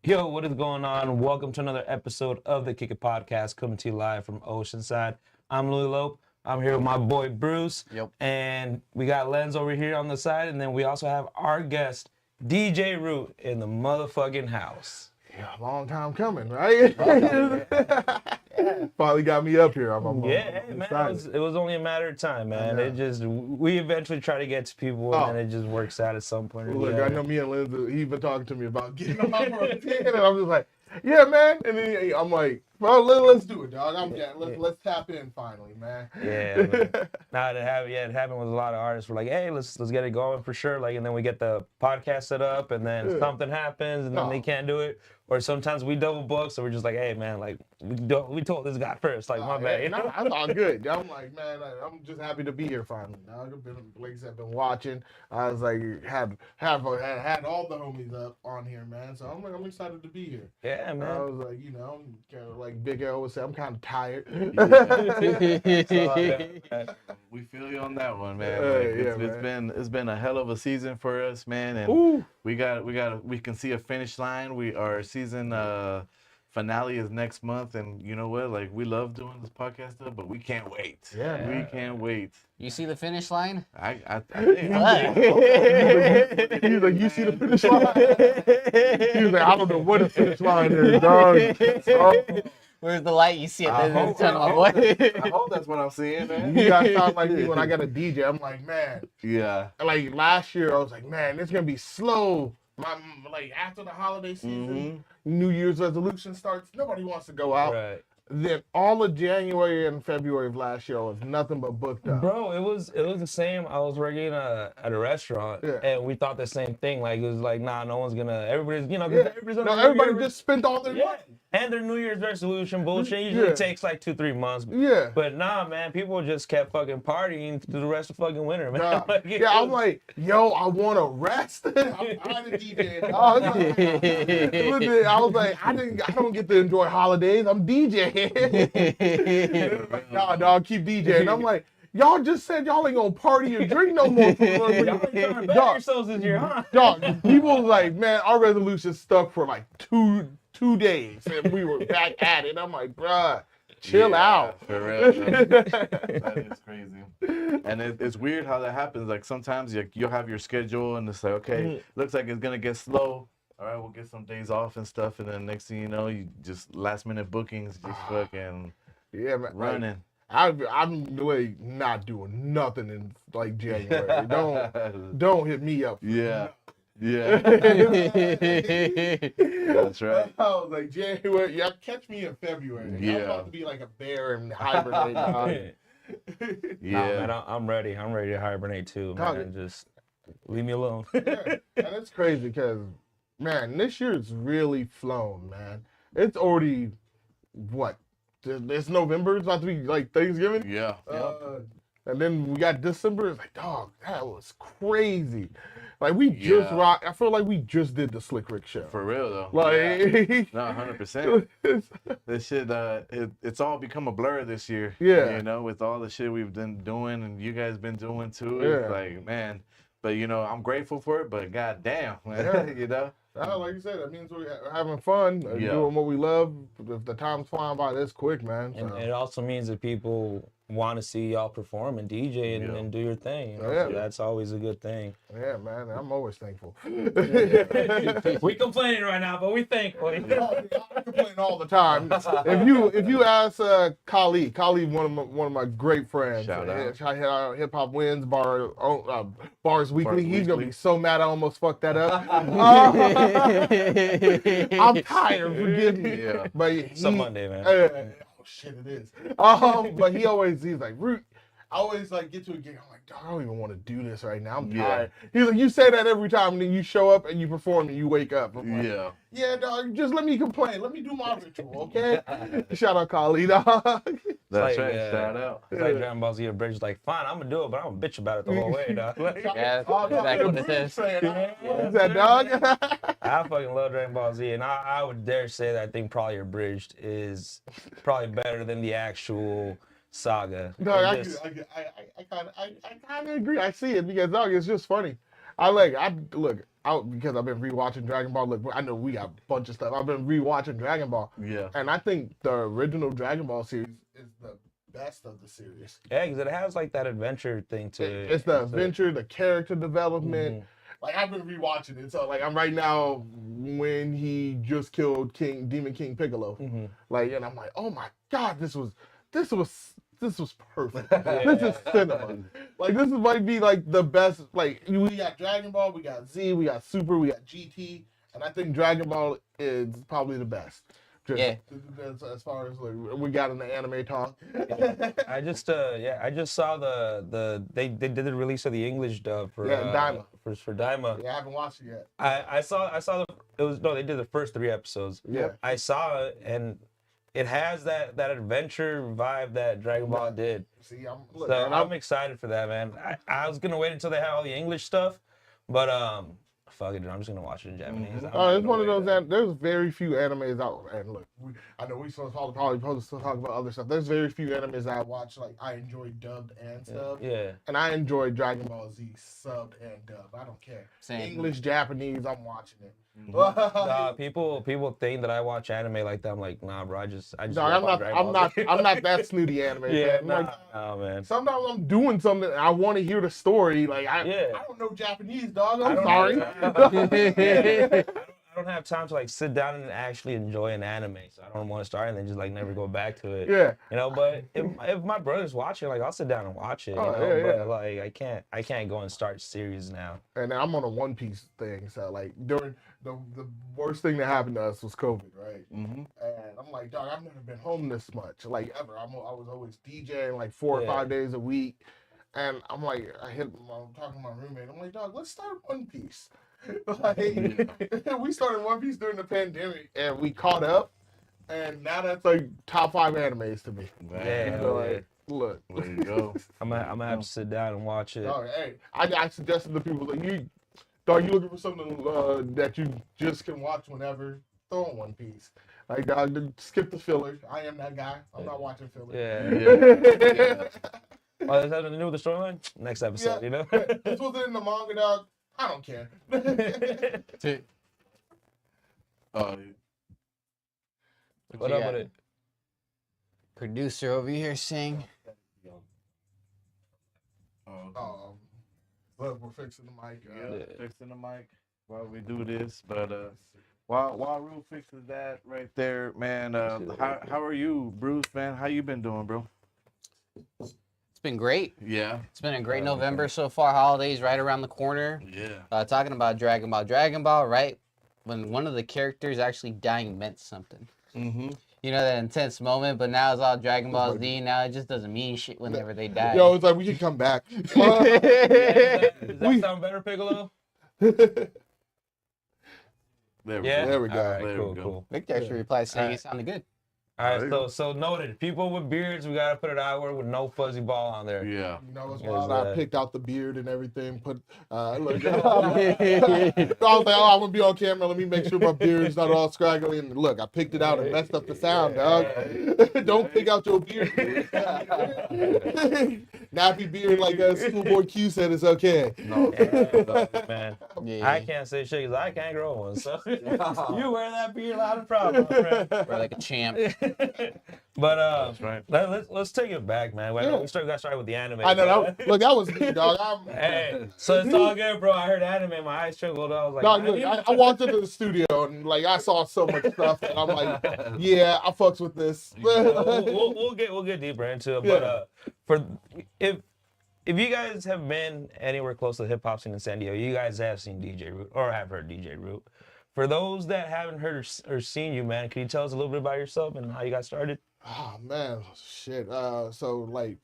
Yo, what is going on? Welcome to another episode of the Kick It Podcast, coming to you live from Oceanside. I'm Louis Lope. I'm here with my boy Bruce. Yep. And we got Lenz over here on the side, and then we also have our guest, DJ Root, in the motherfucking house. Yeah, long time coming, right? Finally got me up here. I'm man, it was only a matter of time, man. We eventually try to get to people, and then it just works out at some point. Look, I know me and Lindsay, he's been talking to me about getting him out for a 10, and I'm just like, yeah, man. And then I'm like, well, let's do it, dog. Let's tap in finally, man. Yeah, man. It happened with a lot of artists. We're like, hey, let's get it going for sure. Like, and then we get the podcast set up, and then something happens, and then they can't do it. Or sometimes we double book, so we're just like, hey, man, like, we told this guy first, like, my bad. No, that's all good. I'm like, man, I'm just happy to be here finally, dog. I've been watching. I was like, had all the homies up on here, man. So I'm excited to be here. Yeah, man. I was like, I'm kind of like Big L would say, I'm kind of tired. We feel you on that one, man. It's been a hell of a season for us, man, and we can see a finish line. Our season finale is next month, and you know what? Like, we love doing this podcast stuff, but we can't wait. Yeah, we can't wait. You see the finish line? I think. He's like, you see the finish line? He's like, I don't know what the finish line is, dog. Where's the light? You see it at the end of the tunnel, my boy. I hope that's what I'm seeing, man. You guys sound like me when I got a DJ. I'm like, man. Yeah. Like, last year, I was like, man, it's going to be slow. After the holiday season, New Year's resolution starts. Nobody wants to go out. Right. Then all of January and February of last year was nothing but booked up. Bro, it was the same. I was working at a restaurant, and we thought the same thing. Like, it was like, nah, no one's gonna. Everybody's, everybody just spent all their money. And their New Year's resolution bullshit usually takes like 2-3 months. Yeah. But nah, man, people just kept fucking partying through the rest of fucking winter, man. Nah. I'm like, yo, I want to rest. I'm a DJ. I was like, I don't get to enjoy holidays. I'm DJing. Like, nah, dog, keep DJing. I'm like, y'all just said y'all ain't gonna party or drink no more. Y'all ain't trying to better yourselves this year, huh? Dog, people was like, man, our resolution stuck for like two days, and we were back at it. I'm like, bruh, chill out. For real. That is crazy. And it's weird how that happens. Like, sometimes you'll have your schedule, and it's like, okay, looks like it's gonna get slow. All right, we'll get some days off and stuff, and then next thing you know, you just last minute bookings, just fucking running. I'm really not doing nothing in like January. Don't hit me up. Yeah. That's right. I was like, January, y'all catch me in February. Yeah. I'm about to be like a bear and hibernate. Nah, man, I'm ready. I'm ready to hibernate too, man. Just leave me alone. And it's crazy because, man, this year's really flown, man. It's already, what? It's November. It's about to be like Thanksgiving. Yeah. And then we got December. It's like, dog, that was crazy. Like we just rock. I feel like we just did the Slick Rick show. For real though. Like, no, 100%. This shit, it's all become a blur this year. Yeah. You know, with all the shit we've been doing and you guys been doing too. It's like, man. But you know, I'm grateful for it. But goddamn, you know. Like you said, that means we're having fun, doing what we love. If the time's flying by this quick, man. And it also means that people want to see y'all perform and DJ and do your thing. You know? So that's always a good thing. Yeah, man. I'm always thankful. We complaining right now, but we thankful. I complain all the time. If you ask Khalid, one of my great friends, Shout out. Hip Hop Wins Bars Weekly. He's gonna be so mad I almost fucked that up. I'm tired. Forgive me. Yeah. But It's a Monday, man. Oh shit, it is. But he's like, Root. I always like get to a gig. I'm like, dog, I don't even want to do this right now. I'm tired. He's like, you say that every time, and then you show up and you perform and you wake up. I'm like, yeah, dog. Just let me complain. Let me do my ritual, okay? Shout out, Khalid, dog. That's right. Shout out. It's like Dragon Ball Z Abridged. Like, fine, I'm gonna do it, but I'm gonna bitch about it the whole way, dog. Yeah, exactly what it is. What's that, dog? I fucking love Dragon Ball Z, and I would dare say that I think probably Abridged is probably better than the actual saga. Dog, I kind of agree. I see it because, dog, it's just funny. Because I've been rewatching Dragon Ball. Look, I know we got a bunch of stuff. I've been rewatching Dragon Ball. Yeah. And I think the original Dragon Ball series is the best of the series. Yeah, because it has like that adventure thing to it. It's the adventure, the character development. Like, I've been rewatching it. So, like, I'm right now when he just killed Demon King Piccolo. Like, and I'm like, oh my God, this was perfect. This is cinema. Like, this might be like the best. Like, we got Dragon Ball, we got Z, we got Super, we got GT, and I think Dragon Ball is probably the best. As far as like we got in the anime talk. I just saw they did the release of the English dub for Daima. For Daima. Yeah, I haven't watched it yet. I saw they did the first 3 episodes. Yeah. I saw it and it has that adventure vibe that Dragon Ball did. See, I'm excited for that, man. I was gonna wait until they had all the English stuff, but fuck it, dude, I'm just gonna watch it in Japanese. It's one of those. There's very few animes out. And look, I know we probably supposed to talk about other stuff. There's very few animes I watch. Like, I enjoy dubbed and subbed. Yeah. And I enjoy Dragon Ball Z subbed and dubbed. I don't care. Same. English, Japanese, I'm watching it. People think that I watch anime like that. I'm like, nah, bro. I just. No, I'm not that snooty anime. Yeah, man. nah, man. Sometimes I'm doing something and I want to hear the story. Like, I don't know Japanese, dog. I'm sorry. I don't have time to like sit down and actually enjoy an anime, so I don't want to start and then just like never go back to it. Yeah. You know, but if my brother's watching, like I'll sit down and watch it. But like I can't go and start series now. And I'm on a One Piece thing, so like during the worst thing that happened to us was COVID, right? And I'm like, dog, I've never been home this much, like ever. I was always DJing like 4 or 5 days a week, and I'm like, I'm talking to my roommate. I'm like, dog, let's start One Piece. Like, we started One Piece during the pandemic, and we caught up, and now that's like top 5 animes to me. Yeah, so, like, look, there you go. I'm gonna have to sit down and watch it. Dog, hey, I suggested to people like you looking for something that you just can watch whenever. Throw on One Piece. Like, dog, skip the filler. I am that guy. I'm not watching filler. Yeah. Oh, is that something to do with the storyline? Next episode, you know. This wasn't in the manga, dog. I don't care. What up with it? Producer over here saying. Look, we're fixing the mic. Fixing the mic while we do this. But while Rue fixes that right there, man, how are you, Bruce, man? How you been doing, bro? It's been great. Yeah. It's been a great November so far. Holidays right around the corner. Yeah. Talking about Dragon Ball, right? When one of the characters actually dying meant something. You know, that intense moment, but now it's all Dragon Ball Z. Now it just doesn't mean shit whenever they die. Yo, it's like, we can come back. Does that sound better, Piccolo? There we There we go. go. All right, There cool, we go. cool. Victor actually replied saying it sounded good. All right, so noted. People with beards, we gotta put it out with no fuzzy ball on there. Yeah. You know, it's Yes, wild. I picked out the beard and everything. Look, I was like, oh, I'm gonna be on camera. Let me make sure my beard's not all scraggly. And look, I picked it out and messed up the sound, dog. Don't pick out your beard. Nappy beard, like Schoolboy Q said, is okay. No, man. Yeah. I can't say shit because I can't grow one. So you wear that beard, not a problem, my friend. We're like a champ. But that's right. let's take it back, man. We got started with the anime. I know that. Look, that was me, dog. Hey, so it's all good, bro. I heard anime, my eyes trickled. I was like, Dog, look, I walked into the studio and like I saw so much stuff, and I'm like, yeah, I fucks with this. we'll get deeper into it. But for if you guys have been anywhere close to the hip hop scene in San Diego, you guys have seen DJ Root or have heard DJ Root. For those that haven't heard or seen you, man, can you tell us a little bit about yourself and how you got started? Oh man, shit. So like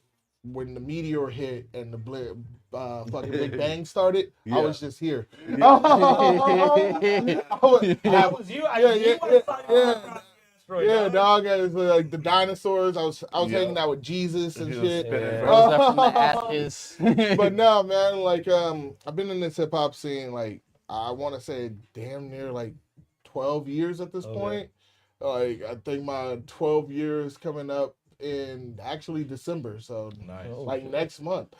when the meteor hit and the fucking Big Bang started, I was just here. That was you. Yeah, dog. It was like the dinosaurs. I was hanging out with Jesus and shit. Rose up from the ashes. But no, man. Like I've been in this hip hop scene like I want to say damn near like 12 years at this point. Like I think my 12 years coming up in actually December, so like next month.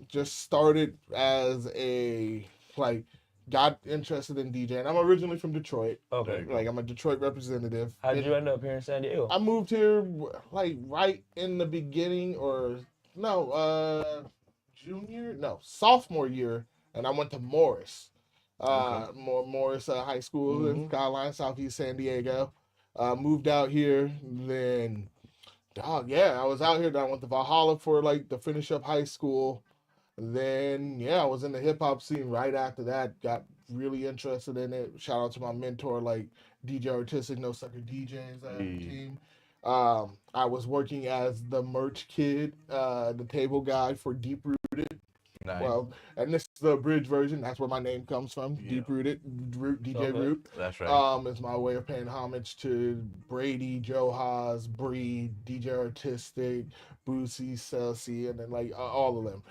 Just started as a like got interested in DJing. I'm originally from Detroit. Okay. Like I'm a Detroit representative. How did you end up here in San Diego? I moved here like right in the beginning or sophomore year, and I went to Morris. Morris High School in Skyline, Southeast San Diego. Moved out here, then dog, I was out here. Then I went to Valhalla for like to finish up high school. Then I was in the hip hop scene right after that. Got really interested in it. Shout out to my mentor, like DJ Artistic, No Sucker DJs team. I was working as the merch kid, the table guy for Deep Rooted. Nice. Well, and this is the abridged version. That's where my name comes from. Deep Rooted, DJ Root. That's right. It's my way of paying homage to Brady, Joe Haas, Breed, DJ Artistic, Boosie, Celsi, and then like all of them.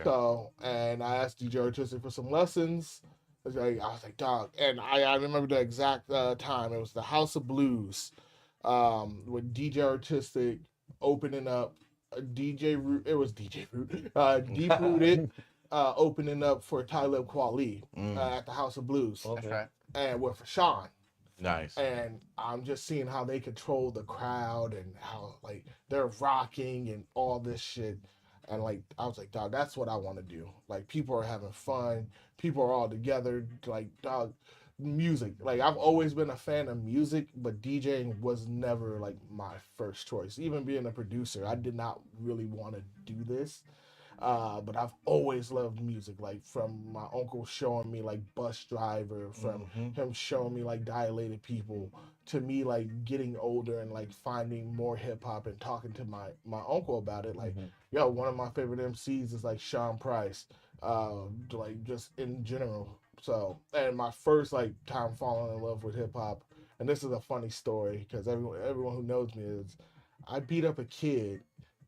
So, and I asked DJ Artistic for some lessons. I was like, dog, and I remember the exact time. It was the House of Blues with DJ Artistic opening up. Deep Rooted opening up for Talib Kweli at the House of Blues. Okay. And with Sean. Nice. And I'm just seeing how they control the crowd and how like they're rocking and all this shit. And like I was like, dog, that's what I want to do. Like people are having fun, people are all together, like dog. Music, like I've always been a fan of music, but DJing was never like my first choice. Even being a producer, I did not really want to do this, but I've always loved music, like from my uncle showing me like Bus Driver, from him showing me like Dilated People, to me like getting older and like finding more hip hop and talking to my uncle about it. Like one of my favorite MCs is like Sean Price, like just in general. So, and my first like time falling in love with hip hop, and this is a funny story because everyone who knows me is, I beat up a kid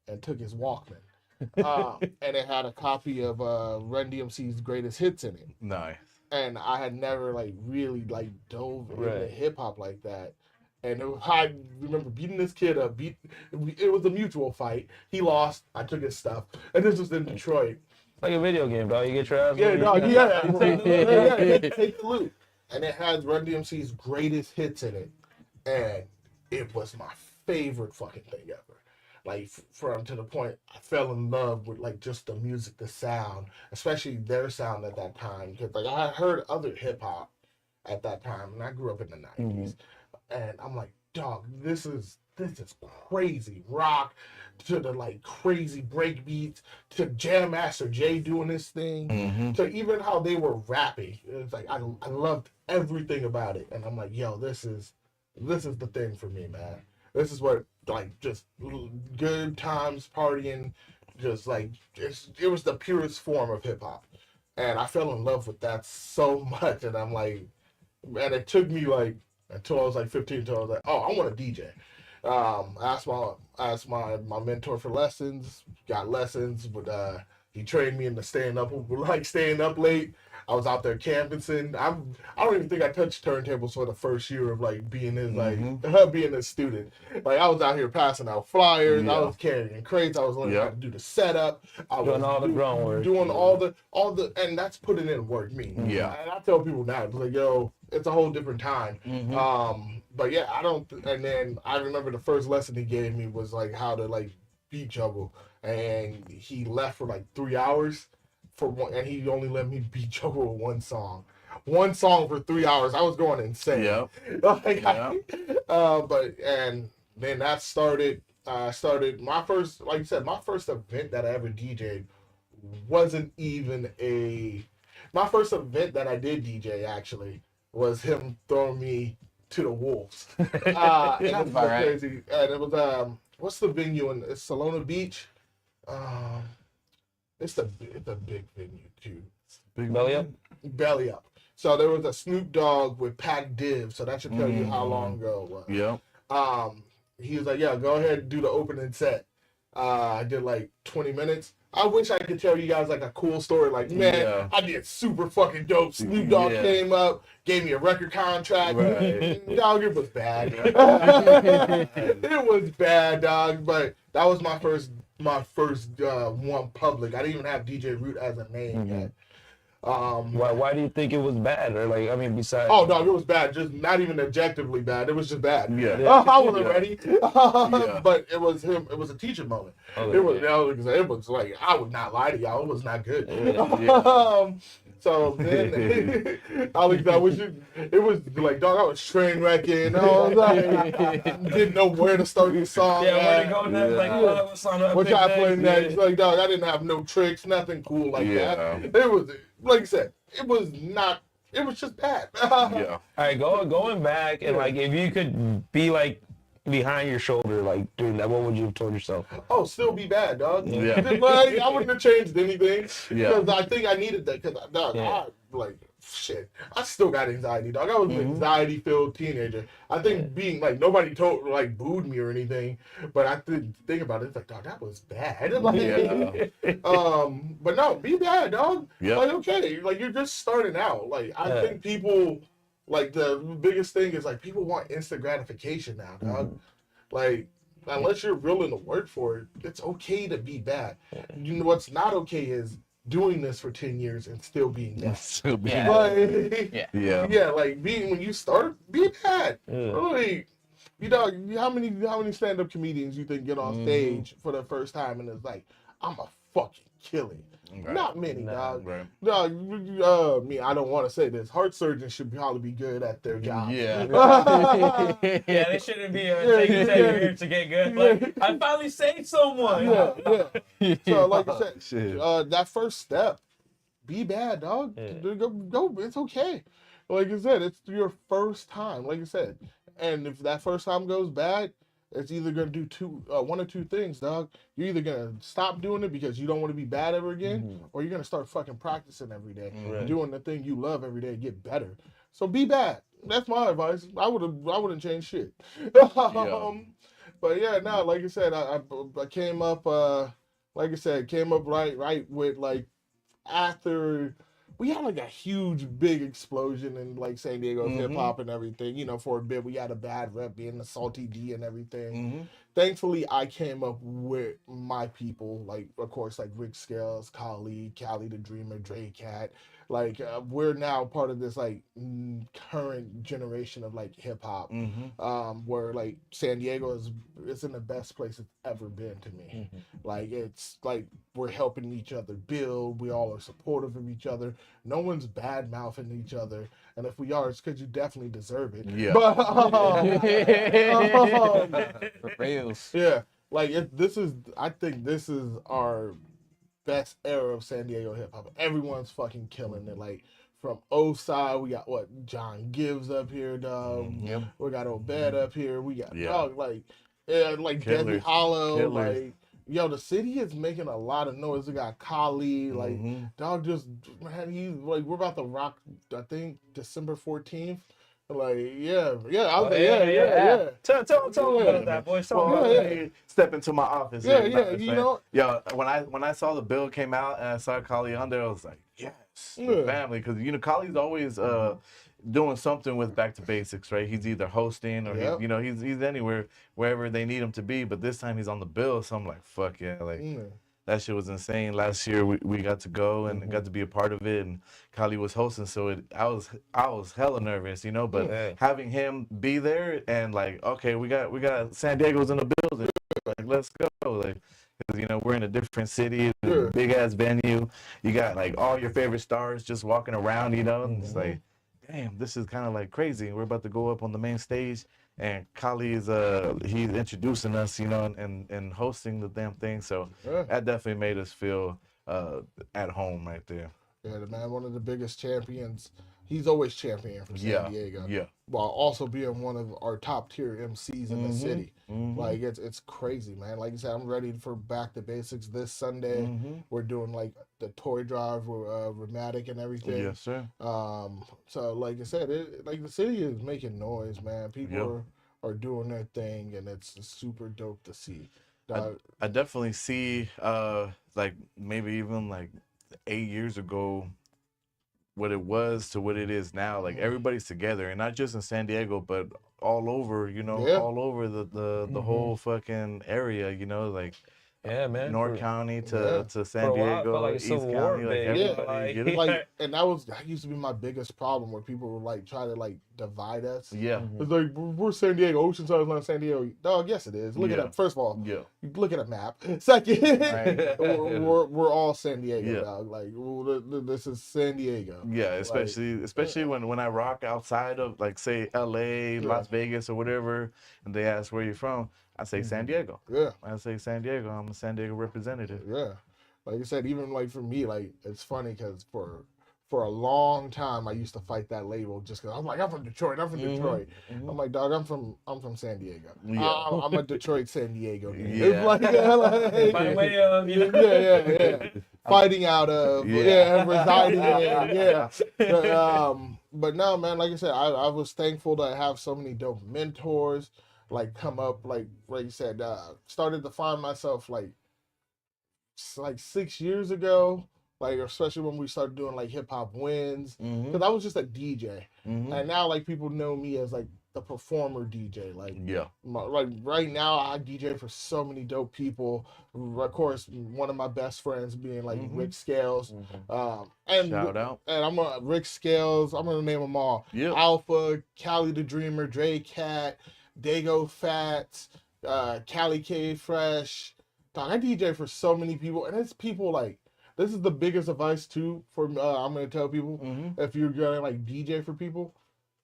and took his Walkman, and it had a copy of Run DMC's Greatest Hits in it. Nice. And I had never like really like dove into hip hop like that. And I remember beating this kid up. It was a mutual fight. He lost. I took his stuff, and this was in Detroit. Like a video game, dog. You get your ass. Take the loot. And it has Run DMC's Greatest Hits in it. And it was my favorite fucking thing ever. Like, from to the point I fell in love with, like, just the music, the sound, especially their sound at that time. Because, like, I heard other hip-hop at that time, and I grew up in the 90s. And I'm like, dog, this is crazy. Rock, to the like crazy break beats, to Jam Master Jay doing this thing, to even how they were rapping. It's like I loved everything about it, and I'm like, yo, this is the thing for me, man. This is what like just good times partying, just like it was the purest form of hip hop, and I fell in love with that so much, and I'm like, and it took me like until I was like 15. Until I was like, oh, I want to DJ. Asked my mentor for lessons. Got lessons, but he trained me into staying up late. I was out there camping. I don't even think I touched turntables for the first year of like being being a student. Like I was out here passing out flyers. I was carrying crates. I was learning how to do the setup. I was doing all the groundwork. Doing all the, and that's putting in work. Yeah. And I tell people now, it's like, yo, it's a whole different time. But yeah, and then I remember the first lesson he gave me was like how to like beat juggle, and he left for like 3 hours for one, and he only let me beat juggle with one song for 3 hours. I was going insane. Yeah. But and then that started my first, like you said, my first event that I ever DJ'd wasn't even my first event that I did DJ actually was him throwing me to the wolves. And it was crazy. And it was what's the venue in Salona Beach? It's a big venue too. Big Belly Up? Belly Up. So there was a Snoop Dogg with Pac Div, so that should tell you how long ago it was. Yeah. He was like, yeah, go ahead and do the opening set. I did like 20 minutes. I wish I could tell you guys like a cool story. Like, man, I did super fucking dope. Snoop Dogg came up, gave me a record contract. Right. Dog, it was bad. It was bad, dog. But that was my first one public. I didn't even have DJ Root as a name yet. Why do you think it was bad? Or like, I mean, besides. Oh no, it was bad. Just not even objectively bad. It was just bad. Yeah. I wasn't ready. But it was him. It was a teaching moment. Oh, It was like, I would not lie to y'all. It was not good. So then it was like, dog, I was train wrecking. I was like, didn't know where to start the song. Yeah, where to go next? Like, what song do I what pick y'all play next? Yeah. Like, dog, I didn't have no tricks, nothing cool like that. It was, like I said, it was just bad. Yeah. All right, going back and like, if you could be like behind your shoulder, like doing that, what would you have told yourself? Oh, still be bad, dog. Yeah. Like, I wouldn't have changed anything. Yeah. Because I think I needed that. Because, dog, I still got anxiety, dog. I was an anxiety-filled teenager. I think being, like, nobody booed me or anything. But I think about it, it's like, dog, that was bad. Like, but no, be bad, dog. Yeah. Like, okay, like, you're just starting out. Like, I think people, like, the biggest thing is, like, people want instant gratification now, dog. Like, unless you're willing to work for it, it's okay to be bad. You know what's not okay is doing this for 10 years and still being bad. Like when you start, be bad. Really, you know, how many stand-up comedians you think get on stage for the first time and it's like, I'm a fucking kill it. Right. Not many, dog. Right. No, I don't want to say this. Heart surgeons should probably be good at their job. Yeah. Yeah, they shouldn't be taking here to get good. Like, I finally saved someone. Yeah. So, like I said, that first step, be bad, dog. Go. It's okay. Like I said, it's your first time. Like I said, and if that first time goes bad, it's either gonna do one or two things, dog. You're either gonna stop doing it because you don't want to be bad ever again, or you're gonna start fucking practicing every day, doing the thing you love every day, and get better. So be bad. That's my advice. I wouldn't change shit. But yeah, no, like I said, I came up, right with like after. We had like a huge, big explosion in like San Diego hip hop and everything. You know, for a bit we had a bad rep being the Salty D and everything. Thankfully, I came up with my people, like of course, like Rick Scales, Kali the Dreamer, Dre Cat. Like we're now part of this like current generation of like hip hop, where like San Diego is in the best place it's ever been to me. Like it's like we're helping each other build. We all are supportive of each other. No one's bad mouthing each other, and if we are, it's because you definitely deserve it. Yeah. But, for real. Yeah. Like I think this is our best era of San Diego hip hop. Everyone's fucking killing it. Like from O-Side, we got John Gibbs up here, dog. We got Obed up here. We got dog like Deadly Hollow. Like the city is making a lot of noise. We got Kali, like dog. Just man, we're about to rock. I think December 14th. Like, yeah. I was Oh, like, yeah, yeah. Tell me about that, boy. Tell me Well, about let that. me step into my office. Yeah, here. you know. Yo, when I saw the bill came out and I saw Kali on there, I was like, yes, the Yeah. family, because Kali's always doing something with Back to Basics, right? He's either hosting or Yep. he's anywhere wherever they need him to be. But this time he's on the bill, so I'm like, fuck yeah, like. That shit was insane. Last year we got to go and got to be a part of it, and Kali was hosting, so I was hella nervous, But having him be there and like, okay, we got San Diego's in the building, like let's go, like, because we're in a different city, a big ass venue. You got like all your favorite stars just walking around, and it's like, damn, this is kind of like crazy. We're about to go up on the main stage. And Kali is he's introducing us, and hosting the damn thing. So that definitely made us feel at home right there. Yeah, the man, one of the biggest champions. He's always champion for San Diego. Yeah. While also being one of our top tier MCs in the city. Like it's crazy, man. Like you said, I'm ready for Back to Basics this Sunday. We're doing like the toy drive with Rheumatic and everything. Yes, sir. So like I said, like the city is making noise, man. People are doing their thing, and it's super dope to see. I definitely see like maybe even like 8 years ago what it was to what it is now. Like everybody's together, and not just in San Diego, but all over, all over the whole fucking area, like Yeah, man. North County to San For a while, I Diego, felt like a East Civil County, War, like baby. everybody get it. Like, and that used to be my biggest problem, where people would like try to like divide us. Yeah. It's like, we're San Diego, Oceanside is not San Diego. Dog, yes it is. Look at that. First of all, you look at a map. Second, we're all San Diego, dog. Like, this is San Diego. Yeah, especially when I rock outside of, like, say LA, Las Vegas or whatever, and they ask where you're from, I say San Diego. Yeah. I say San Diego. I'm a San Diego representative. Yeah. Like I said, even like for me, like it's funny because for a long time I used to fight that label just because I'm like, I'm from Detroit. I'm like, dog, I'm from San Diego. Yeah. I'm a Detroit San Diego. Yeah. Like, By way of, yeah. Fighting out of, residing in, but no, man, like I said, I was thankful to have so many dope mentors, like come up, like you said, started to find myself like 6 years ago, like especially when we started doing like hip hop wins, because I was just a DJ, and now like people know me as like the performer DJ. Like like right now I DJ for so many dope people. Of course, one of my best friends being like Rick Scales, and shout out. And I'm Rick Scales. I'm gonna name them all. Alpha, Cali the Dreamer, Dre Cat, Dago Fats, Cali K Fresh. Dog, I DJ for so many people, and it's people like, this is the biggest advice too for I'm gonna tell people, if you're gonna like DJ for people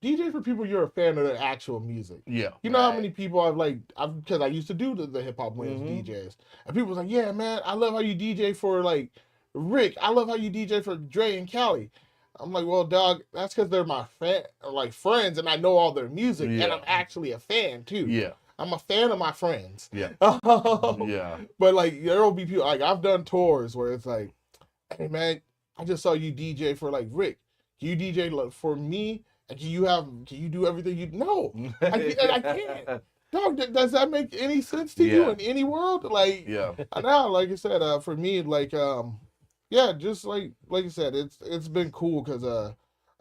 you're a fan of the actual music. Yeah. You know how many people because I used to do the hip hop wins DJs, and people was like, yeah man, I love how you DJ for like Rick, I love how you DJ for Dre and Cali. I'm like, well, dog, that's because they're my friends, and I know all their music, and I'm actually a fan too. Yeah. I'm a fan of my friends. Yeah. But like there will be people, like I've done tours where it's like, hey man, I just saw you DJ for like Rick. Can you DJ for me? And can you do everything you know? I can't. Dog, does that make any sense to you in any world? Like, now, like I said, for me, like, just like I said, it's been cool because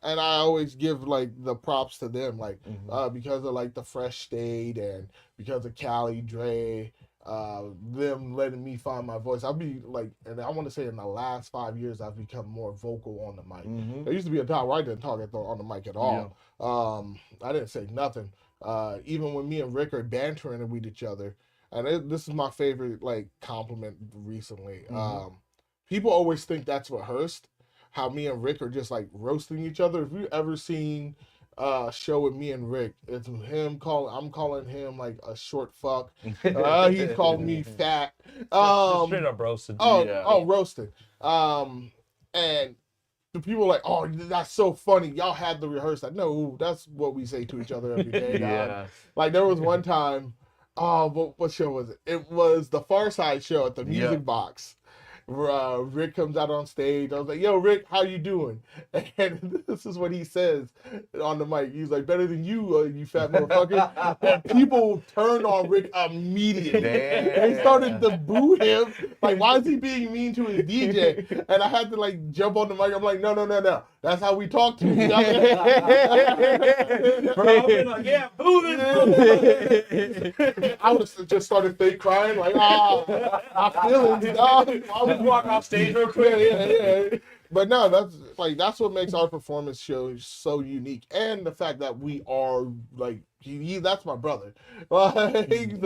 and I always give like the props to them, like because of like the Fresh State and because of Cali, Dre, them letting me find my voice. I'll be like, and I want to say in the last 5 years I've become more vocal on the mic. There used to be a time where I didn't talk on the mic at all. I didn't say nothing. Even when me and Rick are bantering with each other, and this is my favorite like compliment recently. People always think that's rehearsed, how me and Rick are just like roasting each other. If you ever seen a show with me and Rick, it's I'm calling him like a short fuck. He's calling me fat. Straight up roasted. Roasted. And the people are like, oh, that's so funny. Y'all had to rehearse that. No, that's what we say to each other every day. Like there was one time, what show was it? It was the Far Side show at the Music Box. Rick comes out on stage. I was like, "Yo, Rick, how you doing?" And this is what he says on the mic. He's like, "Better than you, you fat motherfucker." And people turned on Rick immediately. Damn. They started to boo him. Like, why is he being mean to his DJ? And I had to like jump on the mic. I'm like, no. That's how we talk to you. Bro, I've been like, yeah, boo this. I would have just started fake crying, like, my feelings, dog. I would Walk off stage real quick. Yeah. But no, that's what makes our performance show so unique, and the fact that we are like that's my brother. Like,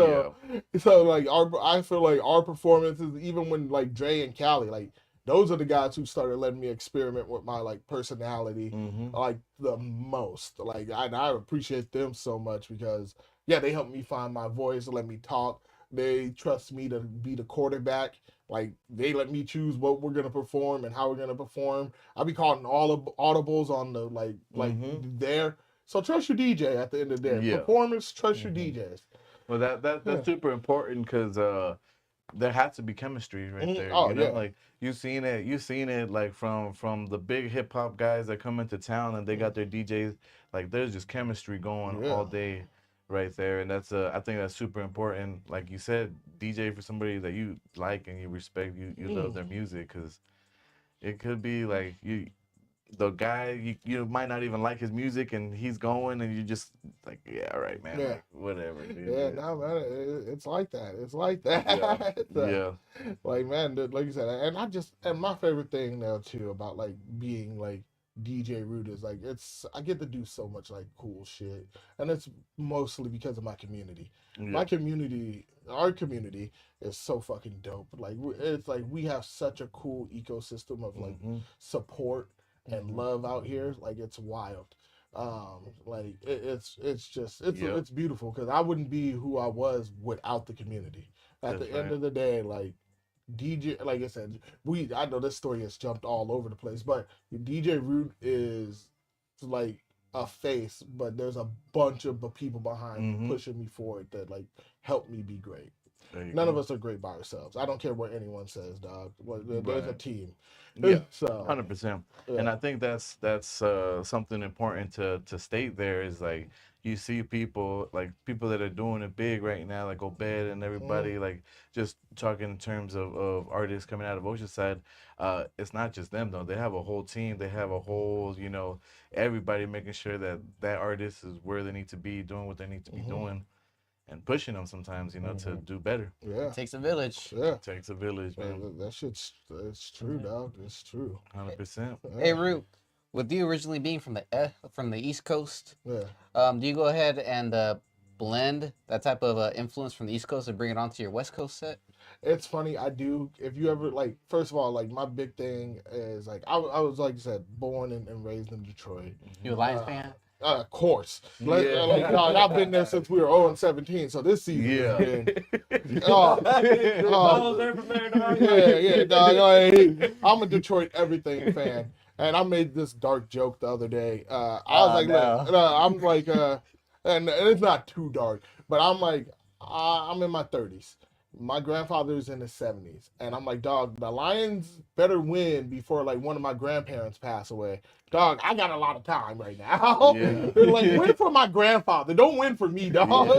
so like I feel like our performances, even when like Dre and Callie, like those are the guys who started letting me experiment with my like personality like the most. Like I appreciate them so much because they helped me find my voice, let me talk. They trust me to be the quarterback. Like they let me choose what we're gonna perform and how we're gonna perform. I'll be calling all of audibles on the like there. So trust your DJ at the end of the day. Yeah. Performance, trust your DJs. Well, that's super important because there has to be chemistry right there. Oh, you know, like you seen it like from the big hip hop guys that come into town and they got their DJs. Like there's just chemistry going all day. Right there, and that's I think that's super important. Like you said, DJ for somebody that you like and you respect, you love their music, because it could be like the guy you might not even like his music, and he's going, and you just like, yeah, all right, man, like, whatever. Dude. Yeah, no, man, it's like that. It's like that. Like, man, like you said, and my favorite thing now too about like being like DJ Root is like I get to do so much like cool shit, and it's mostly because of my community. My community, our community, is so fucking dope. Like it's like we have such a cool ecosystem of like support and love out here. Like it's wild. Like it's beautiful because I wouldn't be who I was without the community. At the end of the day, like. DJ, like I said, I know this story has jumped all over the place, but DJ Root is like a face, but there's a bunch of people behind pushing me forward that like help me be great. None of us are great by ourselves. I don't care what anyone says, dog. There's a team. Yeah, so 100%. And I think that's something important to state there is like you see people that are doing it big right now, like Obed and everybody, like just talking in terms of artists coming out of Oceanside. It's not just them though. They have a whole team. They have a whole, everybody making sure that artist is where they need to be, doing what they need to be doing. And pushing them sometimes, to do better. Yeah. It takes a village. Yeah. It takes a village, man. That shit's true, dog. It's true. 100%. Hey, Root, with you originally being from the East Coast, do you go ahead and blend that type of influence from the East Coast and bring it onto your West Coast set? It's funny, I do. If you ever, like, first of all, like, my big thing is, like, I was, like you said, born and raised in Detroit. You a Lions fan? Of course. I've been there since we were 0-17, so this season has been. Dog. I'm a Detroit everything fan, and I made this dark joke the other day. I was and it's not too dark, but I'm like, I'm in my 30s. My grandfather's in his 70s, and I'm like, dog, the Lions better win before like one of my grandparents pass away. Dog, I got a lot of time right now. Like, win for my grandfather. Don't win for me, dog.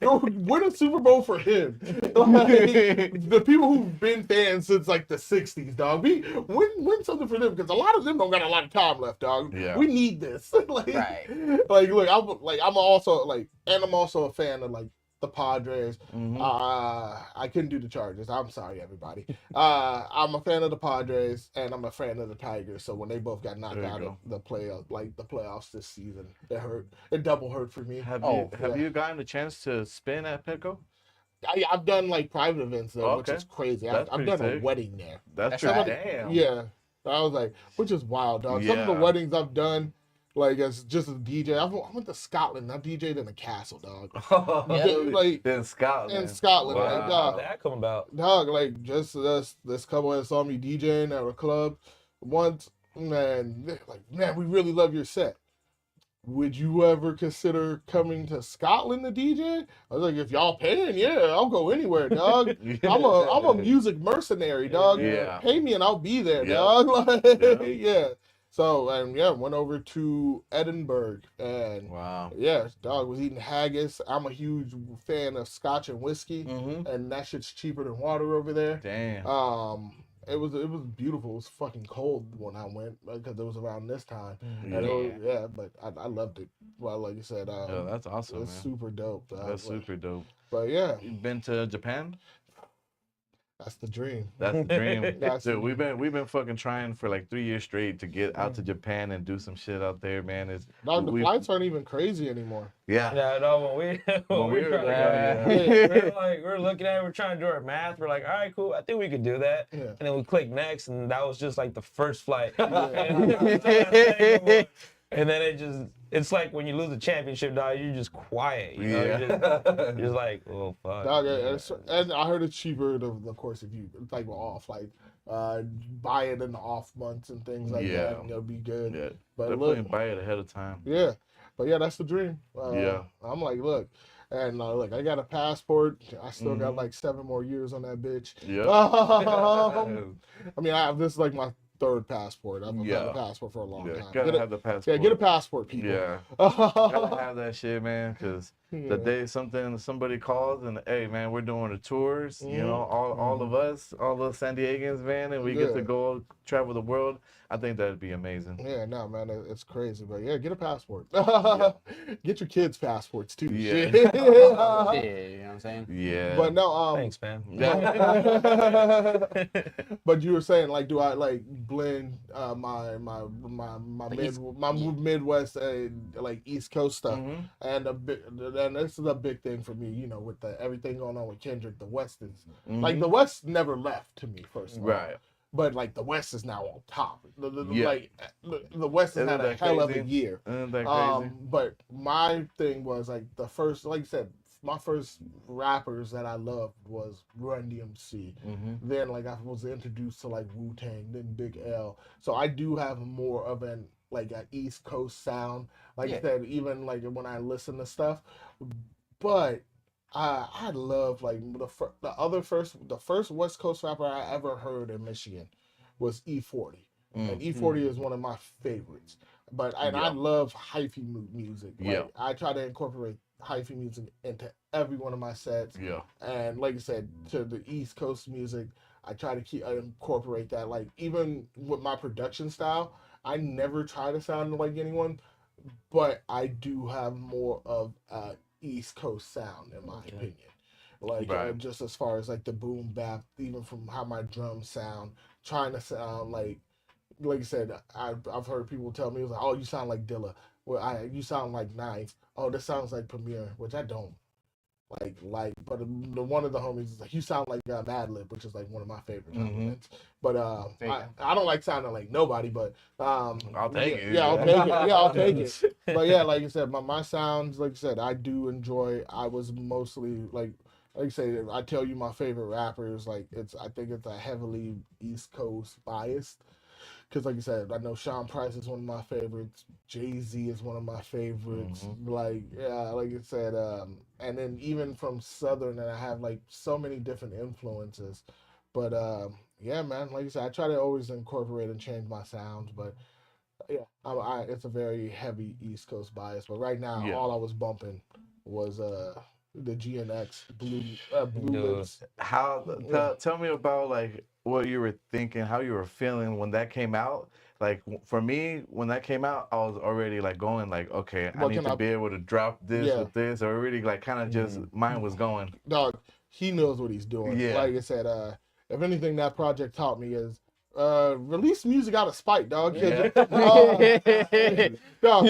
Go win a Super Bowl for him. Like, the people who've been fans since like the 60s, dog. Win something for them because a lot of them don't got a lot of time left, dog. Yeah. We need this. Look, I'm also a fan of like the Padres. I couldn't do the Chargers. I'm sorry, everybody. I'm a fan of the Padres and I'm a fan of the Tigers. So when they both got knocked out of the playoffs this season, it hurt. It double hurt for me. Have you gotten a chance to spin at Petco? I've done like private events though, which is crazy. I've done a wedding there. That's right. Damn. Yeah. I was like, which is wild, dog. Some of the weddings I've done, like as just a DJ, I went to Scotland. I DJ'd in a castle, dog. In Scotland. Wow. Like, dog, how'd that come about? Dog, like just this couple that saw me DJing at a club once, man, we really love your set. would you ever consider coming to Scotland to DJ? I was like, if y'all paying, yeah, I'll go anywhere, dog. I'm a music mercenary, dog. Yeah. Pay me and I'll be there, Yeah. dog. Like, Yeah. yeah. So, and yeah, went over to Edinburgh and Wow. yeah, dog was eating haggis. I'm a huge fan of scotch and whiskey, Mm-hmm. and that shit's cheaper than water over there. Damn. It was beautiful. It was fucking cold when I went because it was around this time. Yeah. And it was, yeah, but I loved it. Well, like you said, Oh, that's awesome, it's man. super dope. That's super dope. But yeah, You been to Japan? that's the dream. That's the dream. That's Dude, we've been fucking trying for like 3 years straight to get out to Japan and do some shit out there, man. It's Dog, the flights aren't even crazy anymore. yeah. Yeah, no, when we were trying we're looking at it, we're trying to do our math. We're like, all right, cool. I think we could do that. Yeah. And then we click next, and that was just like the first flight. Yeah. And then it's like when you lose a championship, dog, you're just quiet. You know, Yeah. you're just like, oh, fuck. Dog, and I heard it's cheaper, of course, if you like off, like buy it in the off months and things like Yeah. that. It'll be good. Yeah. But Definitely look, buy it ahead of time. yeah, but yeah, that's the dream. Yeah. I'm like, look, and look, I got a passport. I still got Mhm. like 7 more years on that bitch. Yeah. I mean, this is like my 3rd passport. I've had Yeah. a passport for a long Yeah. time. Gotta have the passport. Yeah, get a passport, people. Yeah. Gotta have that shit, man, because Yeah. the day somebody calls and hey man, we're doing the tours, you know, Mhm. all of us, all the San Diegans, man, and we get Yeah. to go travel the world. I think that'd be amazing. Yeah, no, man, it's crazy, but yeah, get a passport. Yeah. Get your kids' passports too. Yeah. Shit. Yeah, you know what I'm saying? Yeah. But no, Thanks, man. but you were saying like, do I like blend my Midwest like East Coast stuff, Mhm. and and this is a big thing for me, you know, with everything going on with Kendrick. The West is Mhm. like the West never left to me first of all. Right. But like the West is now on top. Yeah. Like the West has Isn't had a that hell of a crazy? year. Isn't that crazy? But my thing was like the first, like you said, my first rappers that I loved was Run DMC. Mhm. Then like I was introduced to like Wu-Tang, then Big L. So I do have more of an East Coast sound. Like I said, even like when I listen to stuff. But I love like the first West Coast rapper I ever heard in Michigan was E40. And E40 is one of my favorites. But I love hyphy music. Like, Yeah. I try to incorporate hyphy music into every one of my sets. Yeah. And like I said, to the East Coast music, I try to incorporate that. Like even with my production style, I never try to sound like anyone, but I do have more of East Coast sound in my opinion. Like Right. just as far as like the boom bap, even from how my drums sound, trying to sound like you said, I've heard people tell me, it was like, oh, you sound like Dilla. Well, you sound like Knife. Oh, this sounds like Premier, which I don't. But one of the homies is like, you sound like Madlib, which is like one of my favorite compliments. But I don't like sounding like nobody, but I'll take it. Yeah, I'll take it. Yeah, I'll take it. But yeah, like you said, my sounds, like you said, I do enjoy. I was mostly like you say, I tell you my favorite rappers, like I think it's a heavily East Coast biased. Because like you said, I know Sean Price is one of my favorites. Jay-Z is one of my favorites. Like you said, and then even from Southern, and I have like so many different influences. But yeah, man, like you said, I try to always incorporate and change my sounds. But yeah, it's a very heavy East Coast bias. But right now, all I was bumping was the GNX Blue Lips. Tell me about like what you were thinking, how you were feeling when that came out. Like for me, when that came out, I was already like going like, okay, I need to be able to drop this with this, or really like kind of just mine was going. Dog, he knows what he's doing. Yeah. Like I said, if anything that project taught me is release music out of spite, dog. Yeah. Dog,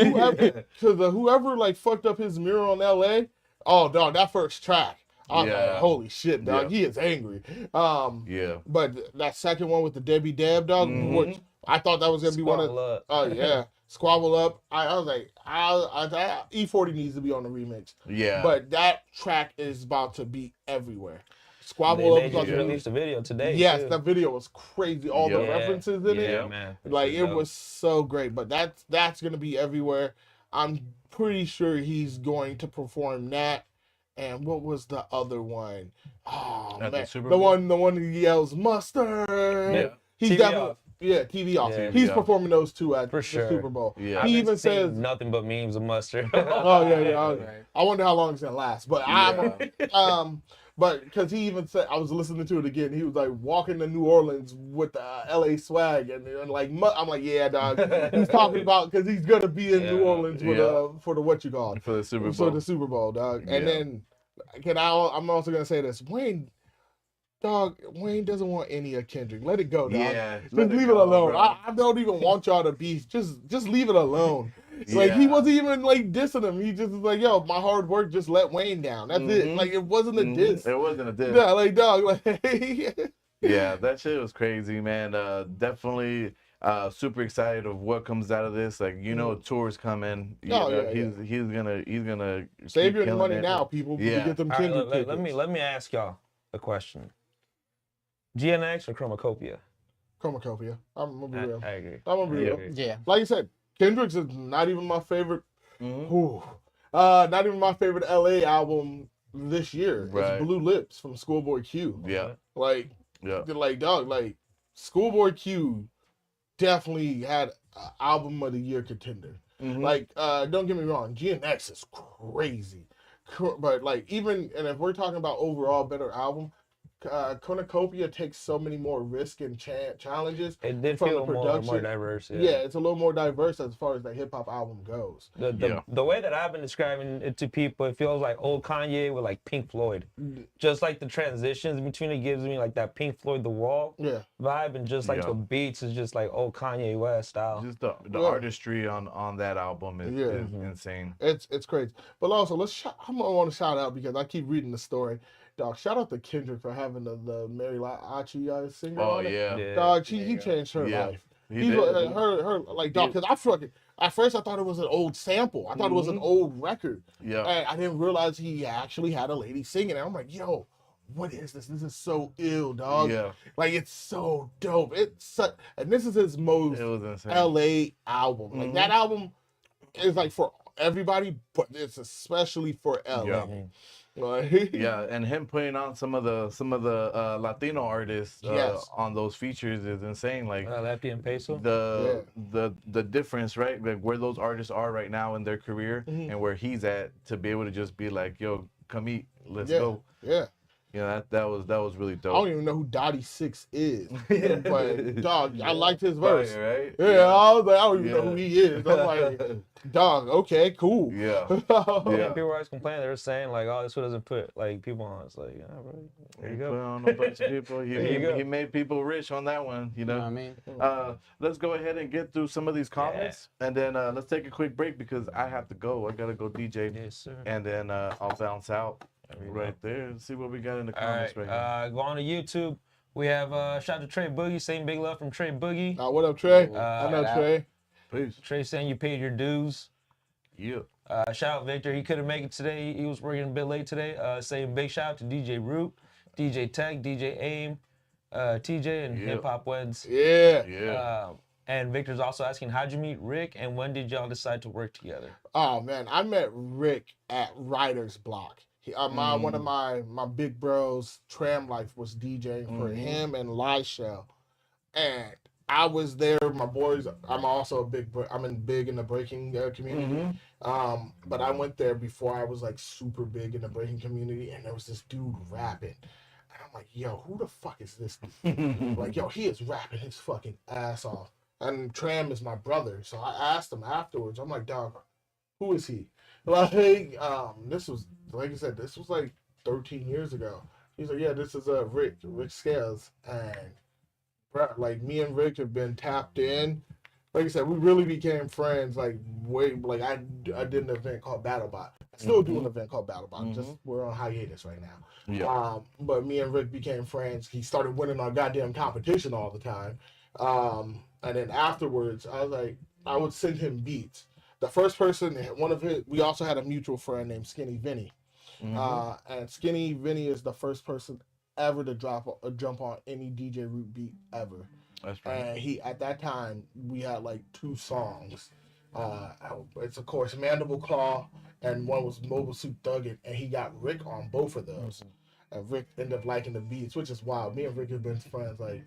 whoever like fucked up his mural in LA, oh dog, that first track. I was like, holy shit, dog. He is angry. But that second one with the Debbie Deb, dog, which I thought that was gonna be one of oh yeah. Squabble Up. I was like, E40 needs to be on the remix. Yeah. But that track is about to be everywhere. Squabble They Up. just released a video today. Yes, too. that video was crazy. All the references in it. Yeah, man. Like it was so great. But that's gonna be everywhere. I'm pretty sure he's going to perform that. And what was the other one? Oh At man, the Super the Bowl? one who yells mustard. Yeah. He's TV definitely off. TV off. Yeah. He's TV off. performing those two at For the sure. Super Bowl. Yeah. I've He been even seeing says, nothing but memes of mustard. "Oh yeah, yeah." Right. I wonder how long it's gonna last. But but because he even said, I was listening to it again. He was like walking to New Orleans with the LA swag, and like I'm like, yeah, dog. He's talking about because he's gonna be in New Orleans for the what you call For the Super Bowl. for the Super Bowl, dog. And then I'm also gonna say this, Wayne. Dog, Wayne doesn't want any of Kendrick. Let it go, dog. Yeah, just let it leave go, it alone. bro. I don't even want y'all to be. Just leave it alone. Like he wasn't even like dissing him. He just was like, "Yo, my hard work just let Wayne down. That's it. Like it wasn't a diss. It wasn't a diss. Yeah, like dog. Like Yeah, that shit was crazy, man. Definitely super excited of what comes out of this. Like, tours coming. He's gonna save keep your killing money it. now, people. Yeah. To get them All right, Kendrick let tickets. me ask y'all a question. GNX or Chromacopia? Chromacopia. I'm gonna be real. I agree. I'm gonna be real. Yeah. Like you said, Kendrick's is not even my favorite. Not even my favorite LA album this year. Right. It's Blue Lips from Schoolboy Q. Yeah. Like, dog, like Schoolboy Q definitely had an album of the year contender. Like, don't get me wrong, GNX is crazy, but like and if we're talking about overall better album, Cornucopia takes so many more risks and challenges. It did from feel the more production. diverse. Yeah, it's a little more diverse as far as the hip hop album goes. The way that I've been describing it to people, it feels like old Kanye with like Pink Floyd. Just like the transitions between it gives me like that Pink Floyd The Wall vibe, and just like the beats is just like old Kanye West style. Just the artistry on that album is insane. It's crazy. But also, I'm gonna want to shout out because I keep reading the story. Dog, shout out to Kendrick for having the Mary Achi singer on it. Yeah. Dog, he changed her life. He did. Her like dog, because at first I thought it was an old sample. I thought it was an old record. Yeah. And I didn't realize he actually had a lady singing it. I'm like, yo, what is this? This is so ill, dog. Yeah. Like it's so dope. And this is his most LA album. Like that album is like for everybody, but it's especially for LA. Yeah. Yeah, and him putting on some of the Latino artists on those features is insane. Like Lefty and Peso. The difference, right? Like where those artists are right now in their career and where he's at, to be able to just be like, yo, come eat, let's go. Yeah. That was really dope. I don't even know who Dottie 6 is, but dog, I liked his verse. Fire, right? Yeah, I was like, I don't even know who he is. I'm like, dog, okay, cool. Yeah. People always complain. They're saying like, "Oh, this one doesn't put like people on." It's like, yeah, bro, there you go. Put on a bunch of people. He made people rich on that one. You know what I mean? Let's go ahead and get through some of these comments, and then let's take a quick break because I have to go. I gotta go DJ, Yes, sir. and then I'll bounce out right there and see what we got in the comments All right right, here. go on to YouTube. We have shout out to Trey Boogie. Saying big love from Trey Boogie. What up, Trey? I know Trey. Peace. Trey saying you paid your dues. Yeah. Shout out Victor. He couldn't make it today. He was working a bit late today. Saying big shout out to DJ Root, DJ Tech, DJ Aim, TJ, and Hip Hop Weds. Yeah. And Victor's also asking, how'd you meet Rick, and when did y'all decide to work together? Oh man, I met Rick at Writer's Block. One of my big bros, Tram Life, was DJing for him and Lyshell, and I was there. My boys, I'm also big in the breaking community. But I went there before I was like super big in the breaking community, and there was this dude rapping. And I'm like, yo, who the fuck is this dude? Like, yo, he is rapping his fucking ass off. And Tram is my brother, so I asked him afterwards. I'm like, dog, who is he? Like, this was, like I said, this was like 13 years ago. He's like, yeah, this is Rick Scales, and bro, like me and Rick have been tapped in. Like I said, we really became friends. Like I did an event called BattleBot. I still do an event called BattleBot. Just we're on hiatus right now. Yeah. But me and Rick became friends. He started winning our goddamn competition all the time. And then afterwards, I would send him beats. The first person, we also had a mutual friend named Skinny Vinny. And Skinny Vinny is the first person ever to jump on any DJ Root beat ever. That's right. And at that time, we had like 2 songs. It's of course Mandible Claw, and one was Mobile Suit Thuggin', and he got Rick on both of those. And Rick ended up liking the beats, which is wild. Me and Rick have been friends like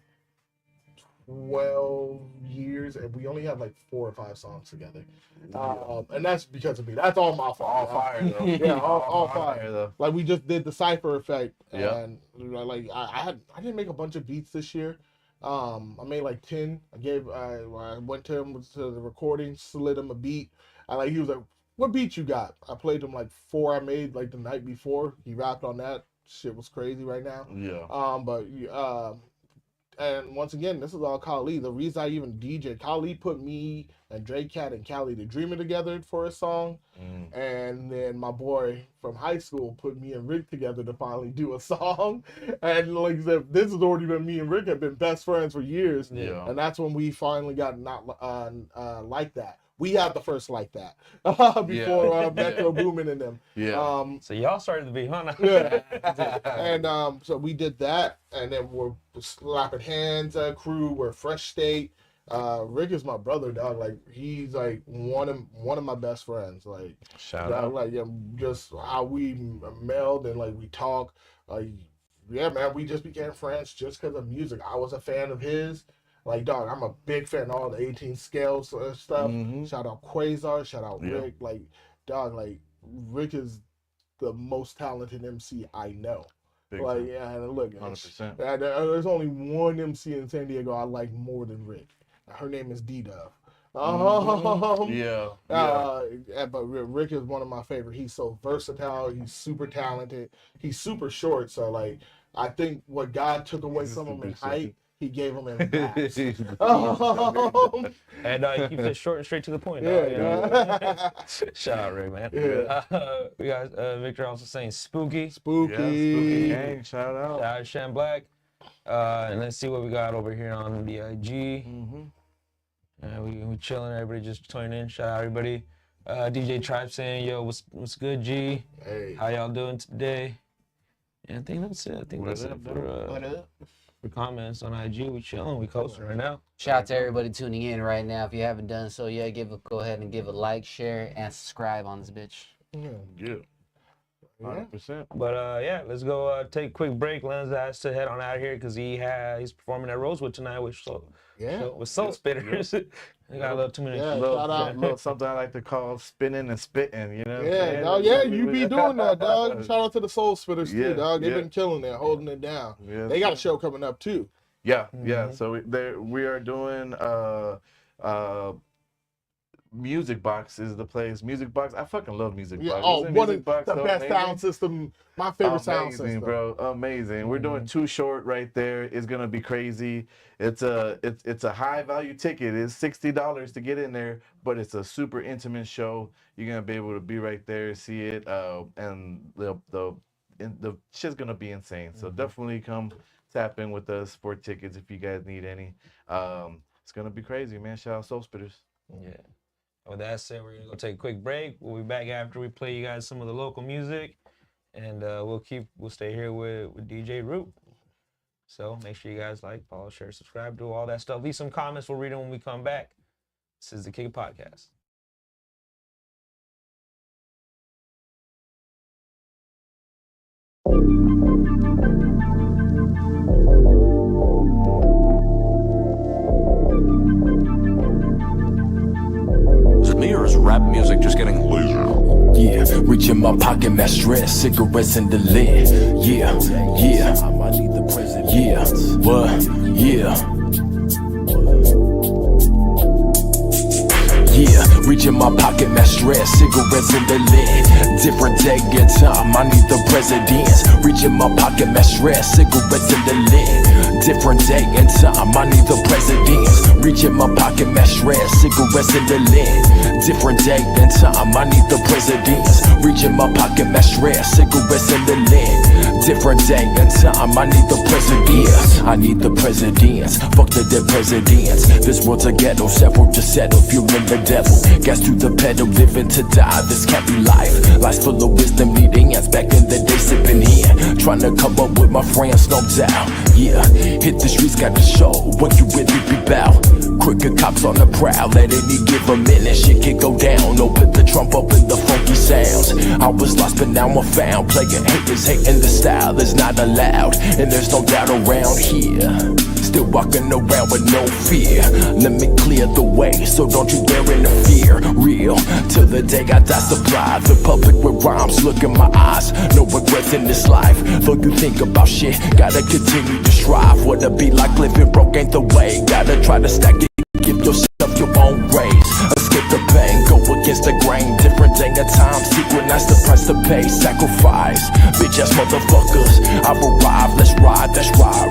12 years, and we only have like 4 or 5 songs together. And that's because of me. That's all my fault. All fire though. Yeah, all fire. Though. Like we just did the Cypher Effect, Yeah. and like I didn't make a bunch of beats this year. I made like 10. I went to him to the recording, slid him a beat. He was like, "What beat you got?" I played him like 4 I made like the night before. He rapped on that. Shit was crazy right now. Yeah. And once again, this is all Kali. The reason I even DJ, Kali put me and Dre Cat and Cali the Dreamer together for a song. And then my boy from high school put me and Rick together to finally do a song. And like I said, this has already been, me and Rick have been best friends for years. Yeah. And that's when we finally got not like that. We had the first like that before Metro Boomin and them. Yeah. So y'all started to be, huh? Yeah. And so we did that, and then we're slapping hands crew. We're Fresh State. Rick is my brother, dog. Like he's like one of my best friends. Like Shout out. Like just how we meld and like we talk. Like yeah, man, we just became friends just because of music. I was a fan of his. Like, dog, I'm a big fan of all the 18 scales stuff. Shout out Quasar, shout out Rick. Like, dog, like, Rick is the most talented MC I know. Big like, time. yeah, and look, 100%. There's only one MC in San Diego I like more than Rick. Her name is D-Dove. Yeah. But Rick is one of my favorite. He's so versatile. He's super talented. He's super short. So, like, I think what God took away from him in height, he gave him in fast. And he keeps it short and straight to the point. Yeah. Shout out, Rick, man. Yeah. We got Victor also saying Spooky. Yeah, Spooky Gang, shout out. Shout out Shan Black. And let's see what we got over here on the IG. We chilling. Everybody just tuning in. Shout out everybody. DJ Tribe saying, "Yo, what's good, G? Hey. How y'all doing today?" And I think that's it. I think that's it for comments on IG. We chilling. We coasting right now. Shout out to everybody tuning in right now. If you haven't done so yet, go ahead and give a like, share, and subscribe on this bitch. Yeah. 100%. But yeah, let's go take a quick break. Lenz has to head on out of here because he's performing at Rosewood tonight with Soul Spitters. We got a little 2 minutes. Yeah, Little, shout out. little something I like to call spinning and spitting, you know? Yeah, dog, yeah, you be doing that, dog. Shout out to the Soul Spitters too, Yeah, dog. They've yeah. been killing it, holding it down. Yeah, They got a show coming up too. Yeah, yeah. So we are doing Music Box is the place. Music Box, I fucking love Music Yeah, Box. oh, Isn't one Music of Box the so best amazing? sound system. My favorite sound Amazing, system, bro. Amazing. We're doing Too Short right there. It's gonna be crazy. It's a high value ticket. It's $60 to get in there, but it's a super intimate show. You're gonna be able to be right there, see it, and the shit's gonna be insane. So definitely come tap in with us for tickets if you guys need any. It's gonna be crazy, man. Shout out Soul Spitters. Yeah. With that said, we're gonna go take a quick break. We'll be back after we play you guys some of the local music, and we'll stay here with DJ Root. So make sure you guys like, follow, share, subscribe, do all that stuff. Leave some comments. We'll read them when we come back. This is the Kick It Podcast. Is it me or is rap music just getting laser? Yeah, reach in my pocket, match stress, cigarettes in the lid. Yeah, what? Yeah, reach in my pocket, match stress, cigarettes in the lid. Different day and time, I need the presidents. Reach in my pocket, match stress, cigarettes in the lid. Different day and time, I need the presidents. Reach in my pocket, match stress, cigarettes in the lid. Different day and time, I need the presidents. Reach in my pocket, match stress, cigarettes in the lid. Different day and time, I need the presidents. I need the presidents, fuck the dead presidents. This world's a ghetto, several to settle, fueling the devil. Gas to the pedal, living to die, this can't be life. Life's full of wisdom, needing ants back in the day, sipping here. Trying to come up with my friends, no doubt. Yeah, hit the streets, got to show what you really be bout. Crooked cops on the prowl, at any given minute shit can go down. No, put the trump up in the funky sounds. I was lost but now I'm found. Playing haters, hating the style is not allowed, and there's no doubt around here. Still walking around with no fear. Let me clear the way, so don't you dare interfere. Real, till the day I die supplied. The public with rhymes, look in my eyes. No regrets in this life. Though you think about shit, gotta continue to strive. What it be like living broke ain't the way. Gotta try to stack it, give yourself your own raise. Escape the pain, go against the grain. Different day at time, sequence the price to pay. Sacrifice, bitch ass motherfuckers. I've arrived, let's ride, that's ride.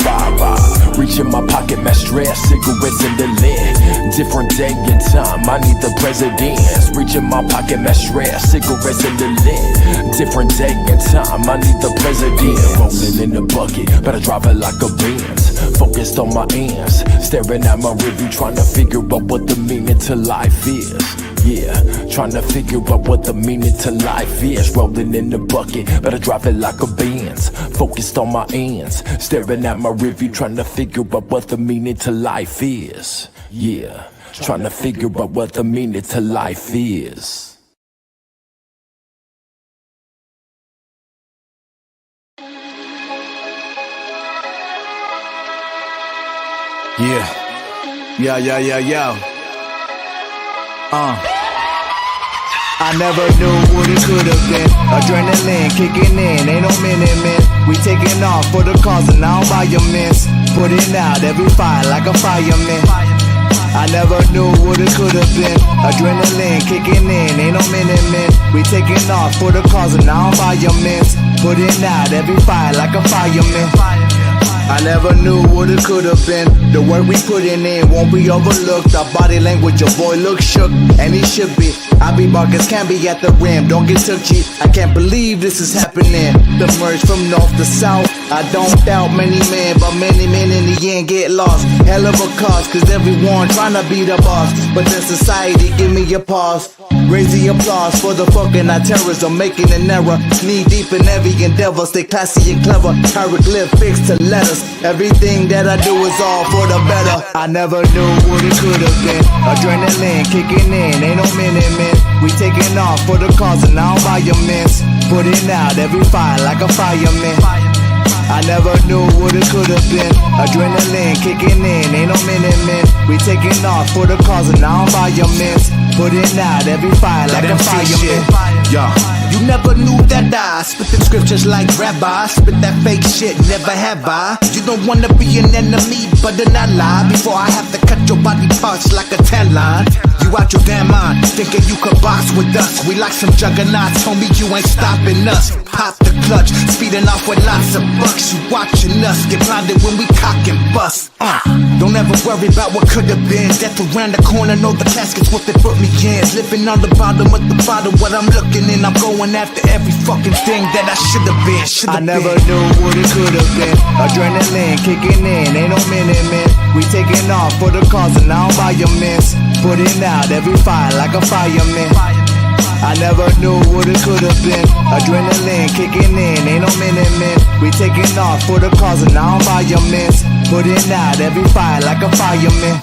Reach in my pocket, my stress, cigarettes in the lid. Different day and time, I need the presidents. Reach in my pocket, my stress, cigarettes in the lid. Different day and time, I need the president. Rolling in the bucket, better drive it like a Benz. Focused on my ends, staring at my review, trying to figure out what the meaning to life is. Yeah, trying to figure out what the meaning to life is. Rolling in the bucket, better drive it like a Benz. Focused on my ends, staring at my review, trying to figure out what the meaning to life is. Yeah, trying to figure out what the meaning to life is. Yeah. I never knew what it could have been. Adrenaline kicking in, ain't no minute. We taking off for the cause and now by your mints. Putting out every fire like a fireman. I never knew what it could have been. Adrenaline kicking in, ain't no minute. We taking off for the cause and now by your mints. Putting out every fire like a fireman. I never knew what it could have been. The work we putting in won't be overlooked. Our body language, your boy looks shook, and he should be. I be markers can be at the rim, don't get took cheap. I can't believe this is happening. The merge from north to south. I don't doubt many men, but many men in the end get lost. Hell of a cause, cause everyone tryna be the boss. But then society give me a pause. Raise the applause for the fucking terrorism, making an error. Knee deep in every endeavor, stay classy and clever. Hieroglyphics to letters. Everything that I do is all for the better. I never knew what it could have been. Adrenaline kicking in, ain't no minute. We taking off for the cause and now by your mints. Putting out every fire like a fireman. I never knew what it could have been. Adrenaline kicking in, ain't no minute. We taking off for the cause and now by your mints. Putting out every fire like a fireman. Yeah. You never knew that I spit them scriptures like rabbi. Spit that fake shit, never have I. You don't wanna be an enemy, but then I lie. Before I have to cut your body parts like a tan line. You out your damn mind, thinking you could box with us. We like some juggernauts, homie, you ain't stopping us. Pop the clutch, speeding off with lots of bucks. You watching us, get blinded when we cock and bust. Don't ever worry about what could have been. Death around the corner, know the casket's what they put me in. Living on the bottom of the bottom, what I'm looking in, I'm going after every fucking thing that I should have been. I never knew what it could have been. Adrenaline kicking in, ain't no minute. We taking off for the cause and now by your mints. Putting out every fire like a fireman. I never knew what it could have been. Adrenaline kicking in, ain't no minute. We taking off for the cause and now by your mints. Putting out every fire like a fireman.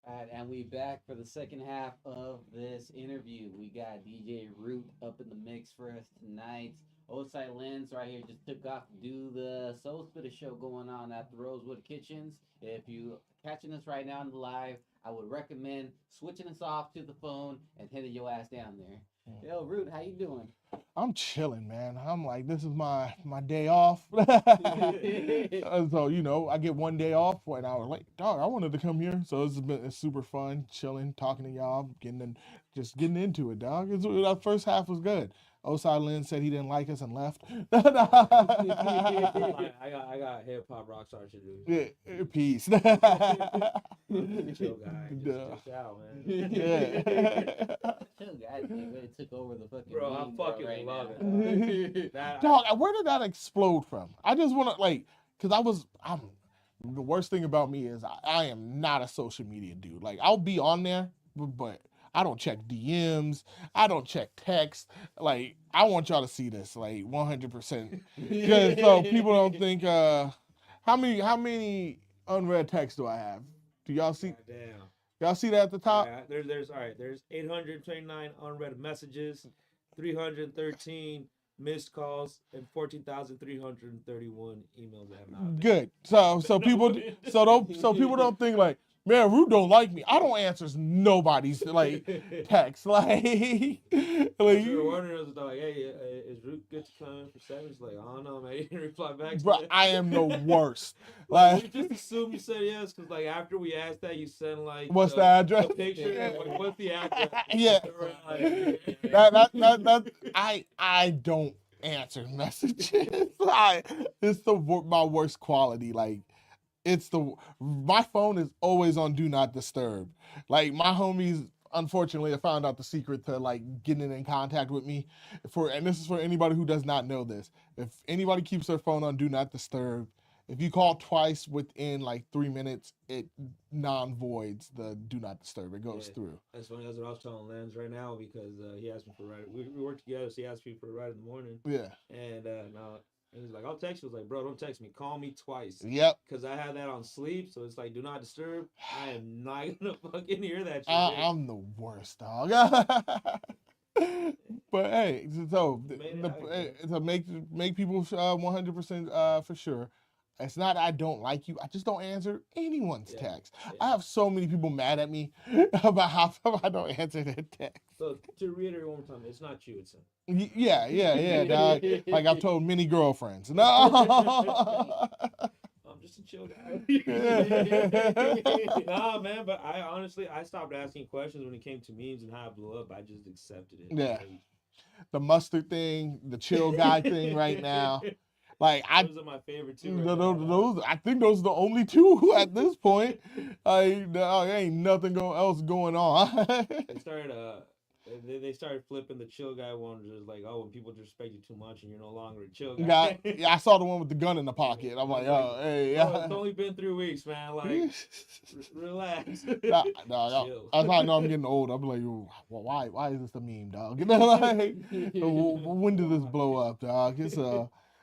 All right, and we back for the second half of this interview. We got DJ Root up in the mix for us tonight. Osai Lens right here just took off to do the Soul Spitter show going on at the Rosewood Kitchens. If you catching us right now in the live, I would recommend switching us off to the phone and hitting your ass down there. Yo, Root, how you doing? I'm chilling, man. I'm like, this is my day off. So, you know, I get one day off and I was like, dog, I wanted to come here. So it's super fun, chilling, talking to y'all, just getting into it, dog. That first half was good. Osai Lynn said he didn't like us and left. I got hip hop rock star to do. Yeah, peace. Chill guy, just out, man. Yeah. Chill guy really took over the fucking. Bro, I fucking right love now. it. Dog, where did that explode from? I just want to because I'm the worst thing about me is I am not a social media dude. Like I'll be on there, but I don't check DMs. I don't check text. Like I want y'all to see this, like 100%. So people don't think. How many unread texts do I have? Do y'all see? God damn. Y'all see that at the top? There's 829 unread messages, 313 missed calls, and 14,331 emails that have not been. Good. So people don't think like, man, Root don't like me. I don't answer nobody's like text. Like You're wondering, like, hey, is Root good to come in for 7? It's like, I don't know, man. He didn't reply back to bro, me. I am the worst. We just assumed you said yes, because like after we asked that, you sent like what's the address? A picture. Like, what's the address? Yeah. That I don't answer messages. It's my worst quality. Like my phone is always on do not disturb. Like my homies, unfortunately, I found out the secret to like getting in contact with me. And this is for anybody who does not know this. If anybody keeps their phone on do not disturb, if you call twice within like 3 minutes, it non-voids the do not disturb. It goes through. That's funny. That's what I was telling Lance right now because he asked me for a ride. We work together, so he asked me for a ride in the morning. Yeah. And now he's like, I'll text you. I was like, bro, don't text me. Call me twice. Yep. Because I have that on sleep, so it's like do not disturb. I am not gonna fucking hear that shit. I'm the worst, dog. But hey, so to make people 100% for sure. It's not I don't like you. I just don't answer anyone's text. Yeah. I have so many people mad at me about how I don't answer their text. So to reiterate one more time, it's not you, it's him. Yeah, dog. Like I've told many girlfriends. No. I'm just a chill guy. Nah, man, but I stopped asking questions when it came to memes and how it blew up. I just accepted it. Yeah. The mustard thing, the chill guy thing right now. Like those are my favorite too. Those I think those are the only two at this point. Ain't nothing else going on. They started flipping the chill guy one, just like, oh, when people disrespect you too much and you're no longer a chill guy. Yeah, I saw the one with the gun in the pocket. I'm like, oh, hey. It's only been 3 weeks, man. Like, relax. I know I'm getting old. I'm like, well, why is this a meme, dog? You know, like, when did this blow up, dog? It's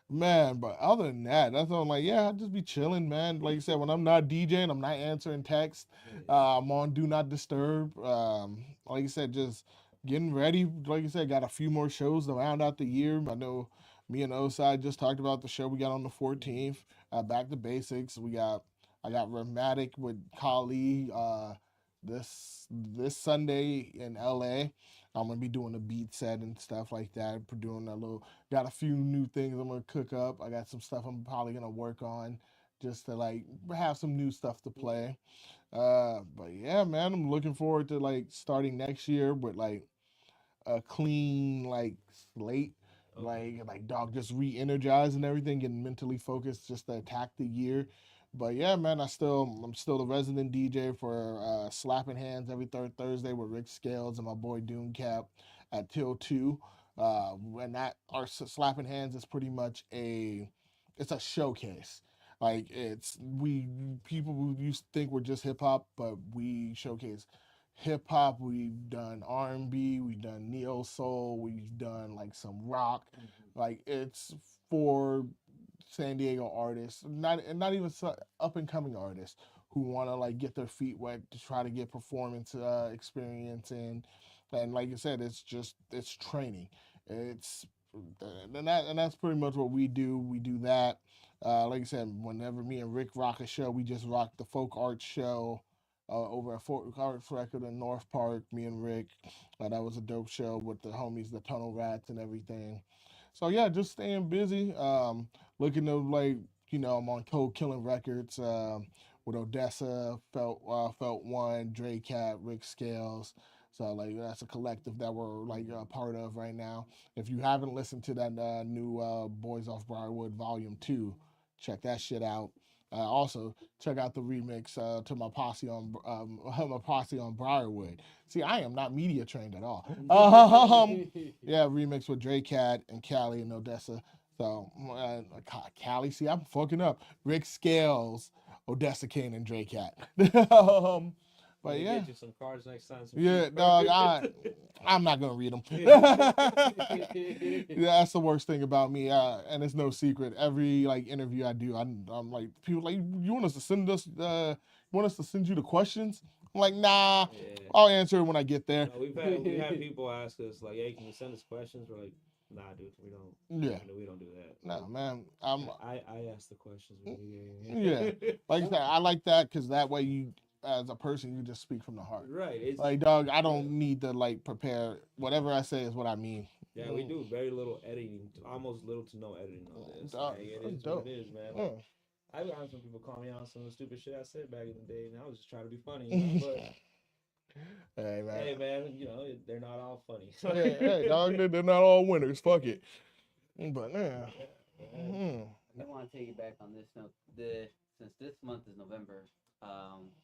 man, but other than that's what I'm like, yeah, I'll just be chilling, man. Like you said, when I'm not DJing, I'm not answering text. I'm on do not disturb. Like you said, just getting ready. Like you said, got a few more shows to round out the year. I know me and Osai just talked about the show we got on the 14th. Back to basics. I got Rheumatic with Kali this Sunday in LA. I'm gonna be doing a beat set and stuff like that. Got a few new things I'm gonna cook up. I got some stuff I'm probably gonna work on just to like have some new stuff to play. But yeah, man, I'm looking forward to like starting next year with like a clean like slate. Like dog, just re-energized and everything, getting mentally focused just to attack the year. But yeah, man, I'm still the resident DJ for Slapping Hands every third Thursday with Rick Scales and my boy Doomcap at till 2. And that our Slapping Hands is pretty much it's a showcase. Like people who used to think we're just hip hop, but we showcase hip hop. We've done R&B, we've done neo soul, we've done like some rock. Like it's for San Diego artists, not even up and coming artists who want to like get their feet wet to try to get performance experience and like I said, it's training. It's and that's pretty much what we do. We do that. Like I said, whenever me and Rick rock a show, we just rocked the folk art show over at Fort Arts Record in North Park. Me and Rick, that was a dope show with the homies, the Tunnel Rats, and everything. So yeah, just staying busy. Looking to like I'm on Cold Killing Records with Odessa, Felt One, Dre Cat, Rick Scales. So like that's a collective that we're like a part of right now. If you haven't listened to that new Boys Off Briarwood Volume 2, check that shit out. Also, check out the remix to my posse on my posse on Briarwood. See, I am not media trained at all. Yeah, remix with Dre Cat and Cali and Odessa. So, Cali, see, I'm fucking up. Rick Scales, Odessa Kane, and Dre Cat. But yeah, get you some cards next time. Yeah, dog. I'm not gonna read them. Yeah, that's the worst thing about me, and it's no secret. Every like interview I do, I'm like, people like, you want us to send us, you want us to send you the questions? I'm like, nah, Yeah. I'll answer it when I get there. No, we had people ask us like, hey, can you send us questions? We're like, nah, dude, we don't. Yeah, we don't do that. no, man. I ask the questions. Yeah, like I said, I like that because that way you, as a person, you just speak from the heart. Right. It's, like, dog, I don't need to like prepare. Whatever I say is what I mean. Yeah, we do very little editing, almost little to no editing on this. Dog, Like, it that's is dope. what it is, man. Like, I've had some people call me on some of the stupid shit I said back in the day, and I was just trying to be funny. But hey, man, they're not all funny. Hey, dog, they're not all winners. Fuck it. But yeah. I want to take it back on this note. Since this month is November,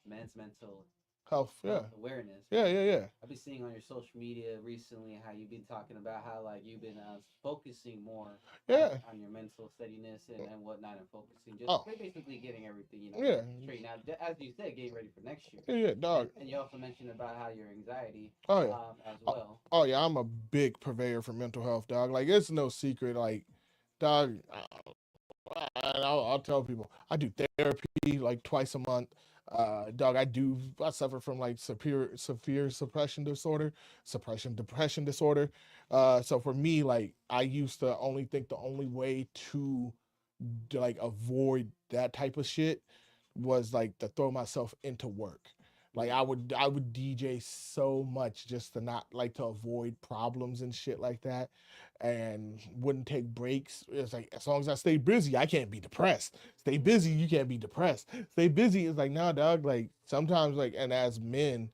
men's mental Health, awareness. Yeah. I've been seeing on your social media recently how you've been talking about how like you've been focusing more on your mental steadiness and whatnot, and focusing just basically getting everything straight now. As you said, getting ready for next year. Yeah, dog. And you also mentioned about how your anxiety as well. Oh yeah, I'm a big purveyor for mental health, dog. Like it's no secret, like, dog. I'll tell people I do therapy like twice a month. Dog, I suffer from like severe depression disorder. So for me, like I used to only think the only way to like avoid that type of shit was like to throw myself into work. Like I would DJ so much just to not like to avoid problems and shit like that, and wouldn't take breaks. It's like as long as I stay busy, I can't be depressed. Stay busy, you can't be depressed. Stay busy is like, nah, dog. Like sometimes, like, and as men,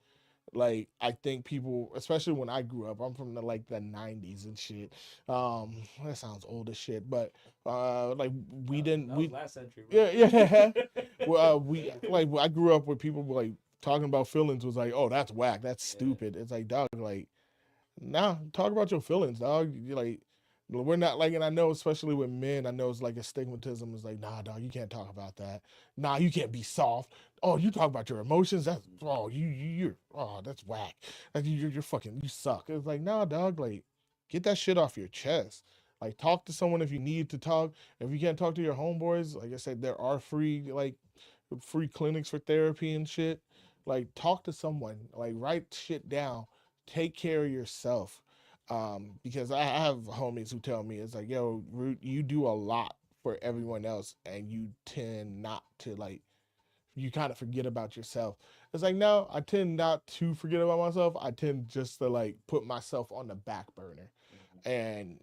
like I think people, especially when I grew up, I'm from the 90s and shit. That sounds old as shit, but like we didn't. That was last century. Bro. Yeah. Well, we like I grew up with people like talking about feelings was like, oh, that's whack, that's stupid. It's like, dog, like, nah, talk about your feelings, dog. You're like, we're not like, and I know, especially with men, I know it's like a stigmatism. It's like, nah, dog, you can't talk about that. Nah, you can't be soft. Oh, you talk about your emotions. That's you're that's whack. Like you're fucking, you suck. It's like, nah, dog, like, get that shit off your chest. Like, talk to someone if you need to talk. If you can't talk to your homeboys, like I said, there are free clinics for therapy and shit. Like, talk to someone, like, write shit down, take care of yourself. Because I have homies who tell me, it's like, yo, Root, you do a lot for everyone else, and you tend not to, like, you kind of forget about yourself. It's like, no, I tend not to forget about myself. I tend just to, like, put myself on the back burner. And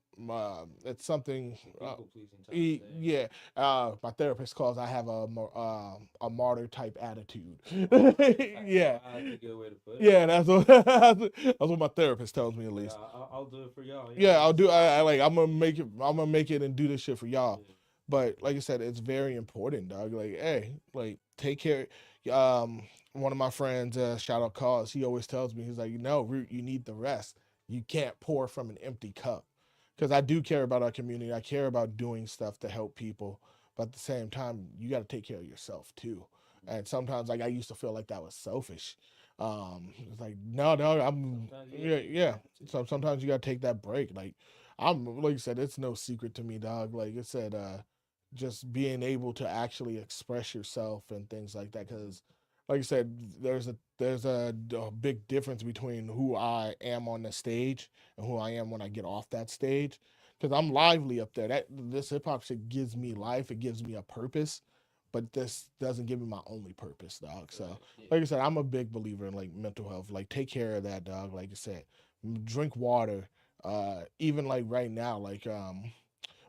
it's something. Yeah, my therapist calls I have a martyr type attitude. Yeah, that's a good way to put it. Yeah, that's what my therapist tells me at least. I'll do it for y'all. Yeah, I'll do. I like. I'm gonna make it and do this shit for y'all. Yeah. But like I said, it's very important, dog. Like, hey, like, take care. One of my friends, shout out Cause, he always tells me, he's like, no, Root, you need the rest. You can't pour from an empty cup. Because I do care about our community. I care about doing stuff to help people. But at the same time, you got to take care of yourself too. And sometimes, like, I used to feel like that was selfish. It's like, no, yeah. So sometimes you got to take that break. Like you said, it's no secret to me, dog. Like I said, just being able to actually express yourself and things like that. Because like I said, there's a big difference between who I am on the stage and who I am when I get off that stage. Because I'm lively up there. This hip hop shit gives me life. It gives me a purpose, but this doesn't give me my only purpose, dog. So, like I said, I'm a big believer in like mental health. Like, take care of that, dog. Like I said, drink water. Even like right now, like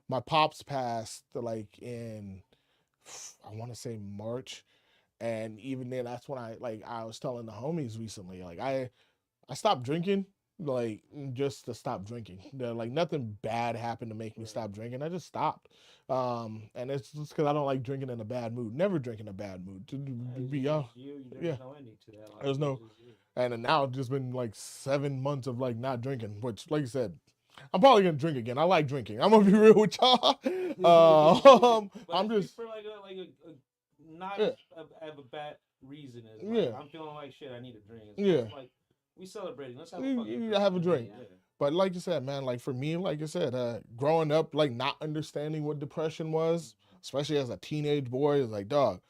my pops passed like in I want to say March, and even then, that's when I was telling the homies recently, like I stopped drinking, like just to stop drinking. Like nothing bad happened to make me stop drinking. I just stopped, and it's just because I don't like drinking in a bad mood. Never drink in a bad mood. To be young, There's no ending to that. Like, there's no. And then now it's just been like 7 months of like not drinking, which, like you said, I'm probably gonna drink again. I like drinking. I'm gonna be real with y'all. I'm just for like not yeah, have a bad reason. Is like, yeah, I'm feeling like shit. I need a drink. It's yeah. like we celebrating. Let's have a You, fucking you drink. have a drink. Yeah. But like you said, man, like for me, like I said, growing up, like not understanding what depression was, especially as a teenage boy, is like, dog.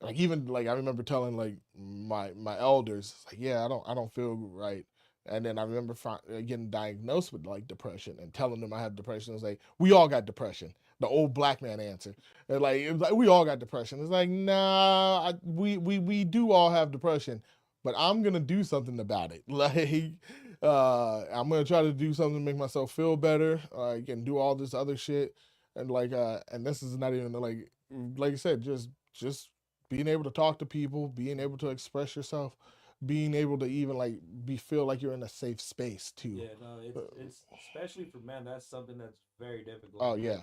Like even like I remember telling like my elders, like, yeah, I don't feel right. And then I remember getting diagnosed with like depression and telling them I had depression. It was like, we all got depression. The old black man answer. And like it was like we all got depression. It's like, nah, we do all have depression, but I'm gonna do something about it. Like I'm gonna try to do something to make myself feel better. And do all this other shit. And like and this is not even like you said, just being able to talk to people, being able to express yourself, being able to even like feel like you're in a safe space too. Yeah, no, it's especially for men. That's something that's very difficult. Oh yeah,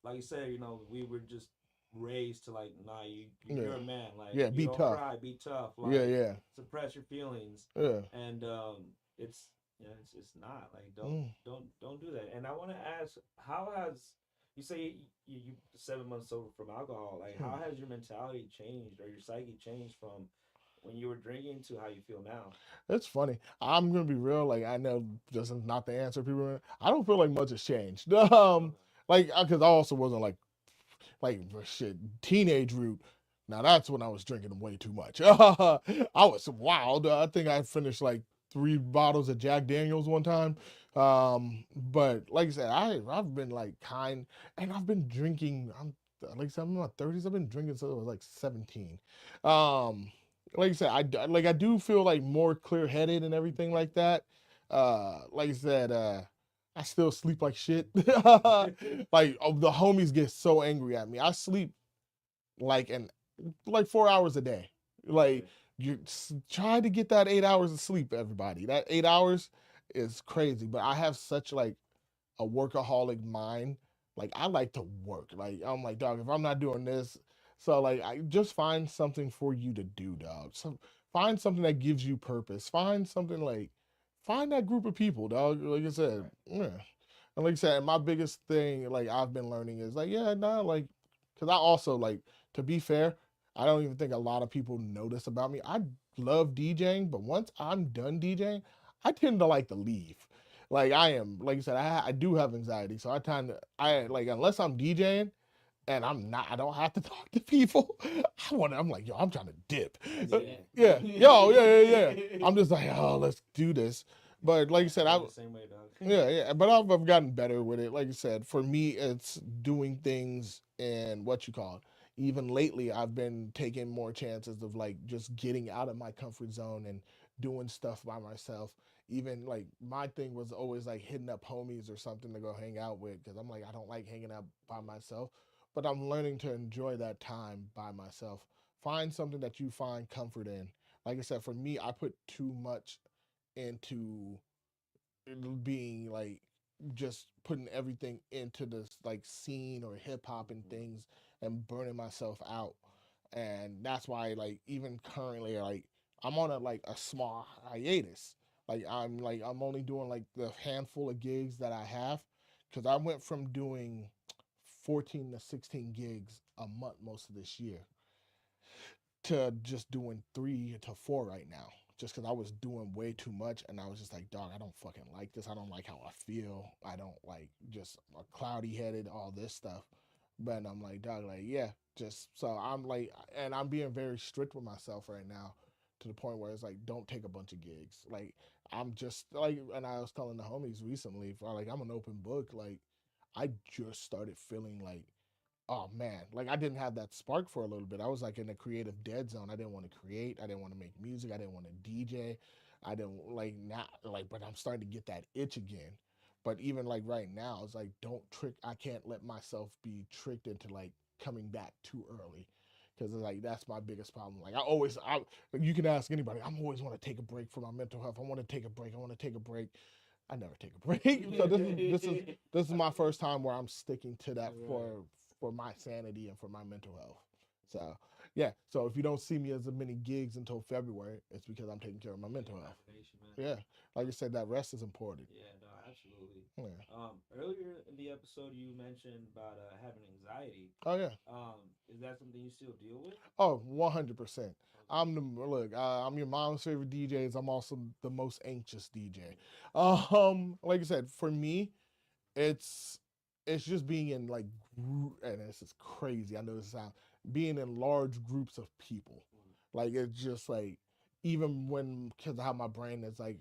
like you said, we were just raised to like, nah, you're yeah, a man. Like, yeah. you Be don't tough. cry, be tough. Like, Yeah, yeah, suppress your feelings. yeah. And it's it's not like Mm. don't do that. And I want to ask, how has you say you 7 months sober from alcohol? Like, how has your mentality changed or your psyche changed from when you were drinking to how you feel now? It's funny. I'm gonna be real. Like I know this is not the answer. People, I don't feel like much has changed. Like because I also wasn't like shit teenage root. Now that's when I was drinking way too much. I was wild. I think I finished like 3 bottles of Jack Daniels one time. But like I said, I've been like kind, and I've been drinking. I'm like I said, I'm in my 30s. I've been drinking since I was like 17. Like I said, I do feel like more clear headed and everything like that. Like I said, I still sleep like shit. Like the homies get so angry at me. I sleep like an like 4 hours a day. Like you try to get that 8 hours of sleep, everybody. That 8 hours is crazy. But I have such like a workaholic mind. Like I like to work. Like I'm like, dog, if I'm not doing this, so like I just find something for you to do, dog. So find something that gives you purpose. Find that group of people, dog. Like I said, yeah. And like I said, my biggest thing, like I've been learning is like, yeah, nah, like, cause I also like, to be fair, I don't even think a lot of people notice about me. I love DJing, but once I'm done DJing, I tend to like to leave. Like I am, like I said, I do have anxiety, so I like unless I'm DJing and I don't have to talk to people. I'm like, yo, I'm trying to dip. Yeah, yo, yeah. I'm just like, oh, let's do this. But like you said, I'm the same way, dog. yeah. But I've gotten better with it. Like I said, for me, it's doing things and what you call it. Even lately, I've been taking more chances of like just getting out of my comfort zone and doing stuff by myself. Even like my thing was always like hitting up homies or something to go hang out with because I'm like, I don't like hanging out by myself. But I'm learning to enjoy that time by myself. Find something that you find comfort in. Like I said, for me, I put too much into being like just putting everything into this like scene or hip hop and things and burning myself out. And that's why like even currently like I'm on a small hiatus. I'm only doing like the handful of gigs that I have because I went from doing 14 to 16 gigs a month most of this year to just doing 3 to 4 right now. Just because I was doing way too much, and I was just like, dog, I don't fucking like this. I don't like how I feel. I don't like just cloudy headed, all this stuff. But I'm like, dog, like, yeah, just so I'm like, and I'm being very strict with myself right now to the point where it's like, don't take a bunch of gigs. Like, I'm just like, and I was telling the homies recently, like, I'm an open book. Like, I just started feeling like, oh man, like I didn't have that spark for a little bit. I was like in a creative dead zone. I didn't want to create. I didn't want to make music. I didn't want to DJ. I didn't like not like, but I'm starting to get that itch again. But even like right now, it's like don't trick. I can't let myself be tricked into like coming back too early, because like that's my biggest problem. Like you can ask anybody. I'm always want to take a break for my mental health. I want to take a break. I want to take a break. I never take a break. So this is my first time where I'm sticking to that for my sanity and for my mental health. So yeah. So if you don't see me as many gigs until February, it's because I'm taking care of my mental health. Yeah. Like I said, that rest is important. Yeah, no, absolutely. Yeah. Earlier in the episode, you mentioned about having anxiety. Oh yeah. Is that something you still deal with? Oh, 100%. I'm your mom's favorite DJs. I'm also the most anxious DJ. Like I said, for me, it's it's just being in like and this is crazy. I know this sound being in large groups of people. Like it's just like even when because of how my brain is like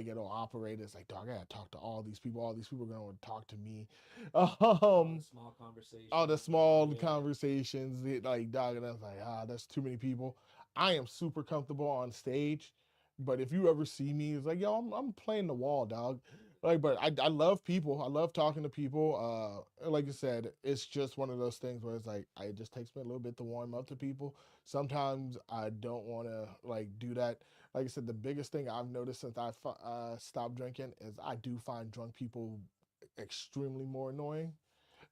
it'll operate. It's like, dog, I gotta talk to all these people. All these people are gonna talk to me. Small conversations. All the small conversations, like, dog, and I was like, that's too many people. I am super comfortable on stage, but if you ever see me, it's like, yo, I'm playing the wall, dog. Like, but I love people. I love talking to people. Like I said, it's just one of those things where it's like, it just takes me a little bit to warm up to people. Sometimes I don't want to like do that. Like I said, the biggest thing I've noticed since I stopped drinking is I do find drunk people extremely more annoying.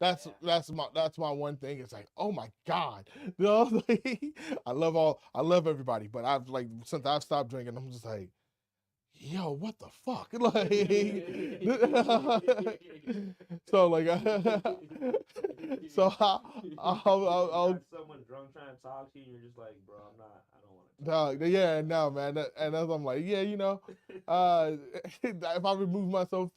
That's my one thing. It's like, oh my god, you know, like, I love everybody, but I've like since I've stopped drinking, I'm just like, yo, what the fuck, like, so like, so I'll someone drunk trying to talk to you, and you're just like, bro, I don't want to. Yeah, no, man, and as I'm like, yeah, if I remove myself,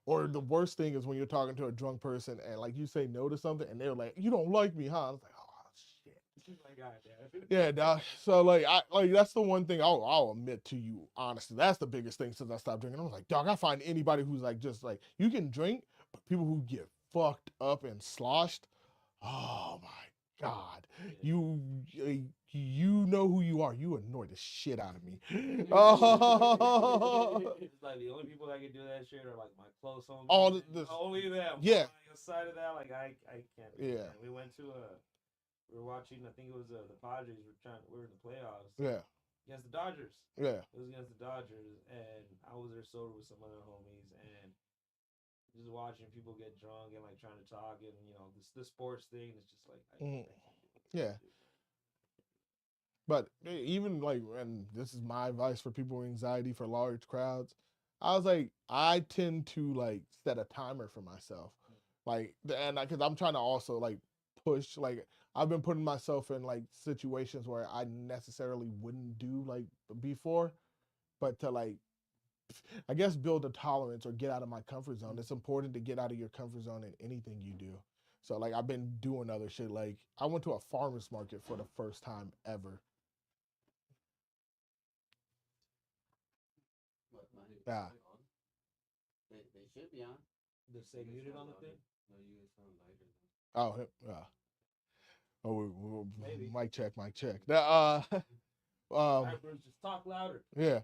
or the worst thing is when you're talking to a drunk person and like you say no to something and they're like, you don't like me, huh? I was like, oh shit. My God, yeah, dog. So like, that's the one thing I'll admit to you honestly. That's the biggest thing since I stopped drinking. I was like, dog, I find anybody who's like just like you can drink, but people who get fucked up and sloshed, oh my god, you know who you are. You annoy the shit out of me. It's like the only people that can do that shit are like my close homies. Only them. Yeah. Aside of that, like I can't. Yeah. We went to we were watching. I think it was the Padres. We were in the playoffs. Yeah. Against the Dodgers. Yeah. It was against the Dodgers, and I was there sober with some other homies, and just watching people get drunk and like trying to talk, and the sports thing is just like yeah. But even like, and this is my advice for people with anxiety for large crowds, I was like, I tend to like set a timer for myself, like, and because I'm trying to also like push, like I've been putting myself in like situations where I necessarily wouldn't do like before, but to like, I guess build a tolerance or get out of my comfort zone. It's important to get out of your comfort zone in anything you do. So like I've been doing other shit. Like I went to a farmer's market for the first time ever. Yeah. They should be on. They say muted on the thing. No, you sound lighter. Oh, yeah. Oh, maybe. Mic check. Just talk louder. Yeah,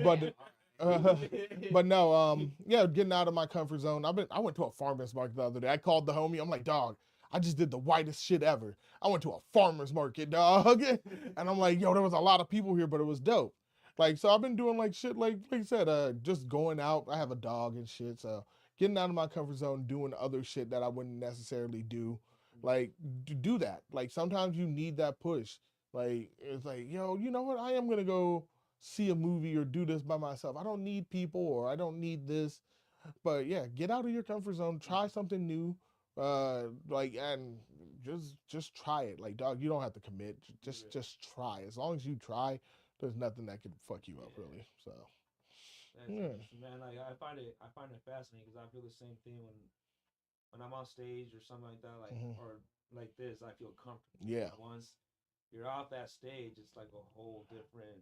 but no, yeah, getting out of my comfort zone. I went to a farmer's market the other day. I called the homie. I'm like, dog, I just did the whitest shit ever. I went to a farmer's market, dog, and I'm like, yo, there was a lot of people here, but it was dope. Like, so I've been doing like shit, like I said, just going out. I have a dog and shit, so getting out of my comfort zone, doing other shit that I wouldn't necessarily do. Like, do that. Like, sometimes you need that push. Like, it's like, yo, you know what? I am gonna go see a movie or do this by myself. I don't need people or I don't need this. But yeah, get out of your comfort zone. Try something new. Like, and just try it. Like, dog, you don't have to commit. Just try. As long as you try, there's nothing that can fuck you up, really. So. Man, like I find it fascinating because I feel the same thing when when I'm on stage or something like that, like or like this, I feel comfortable. Yeah. Once you're off that stage, it's like a whole different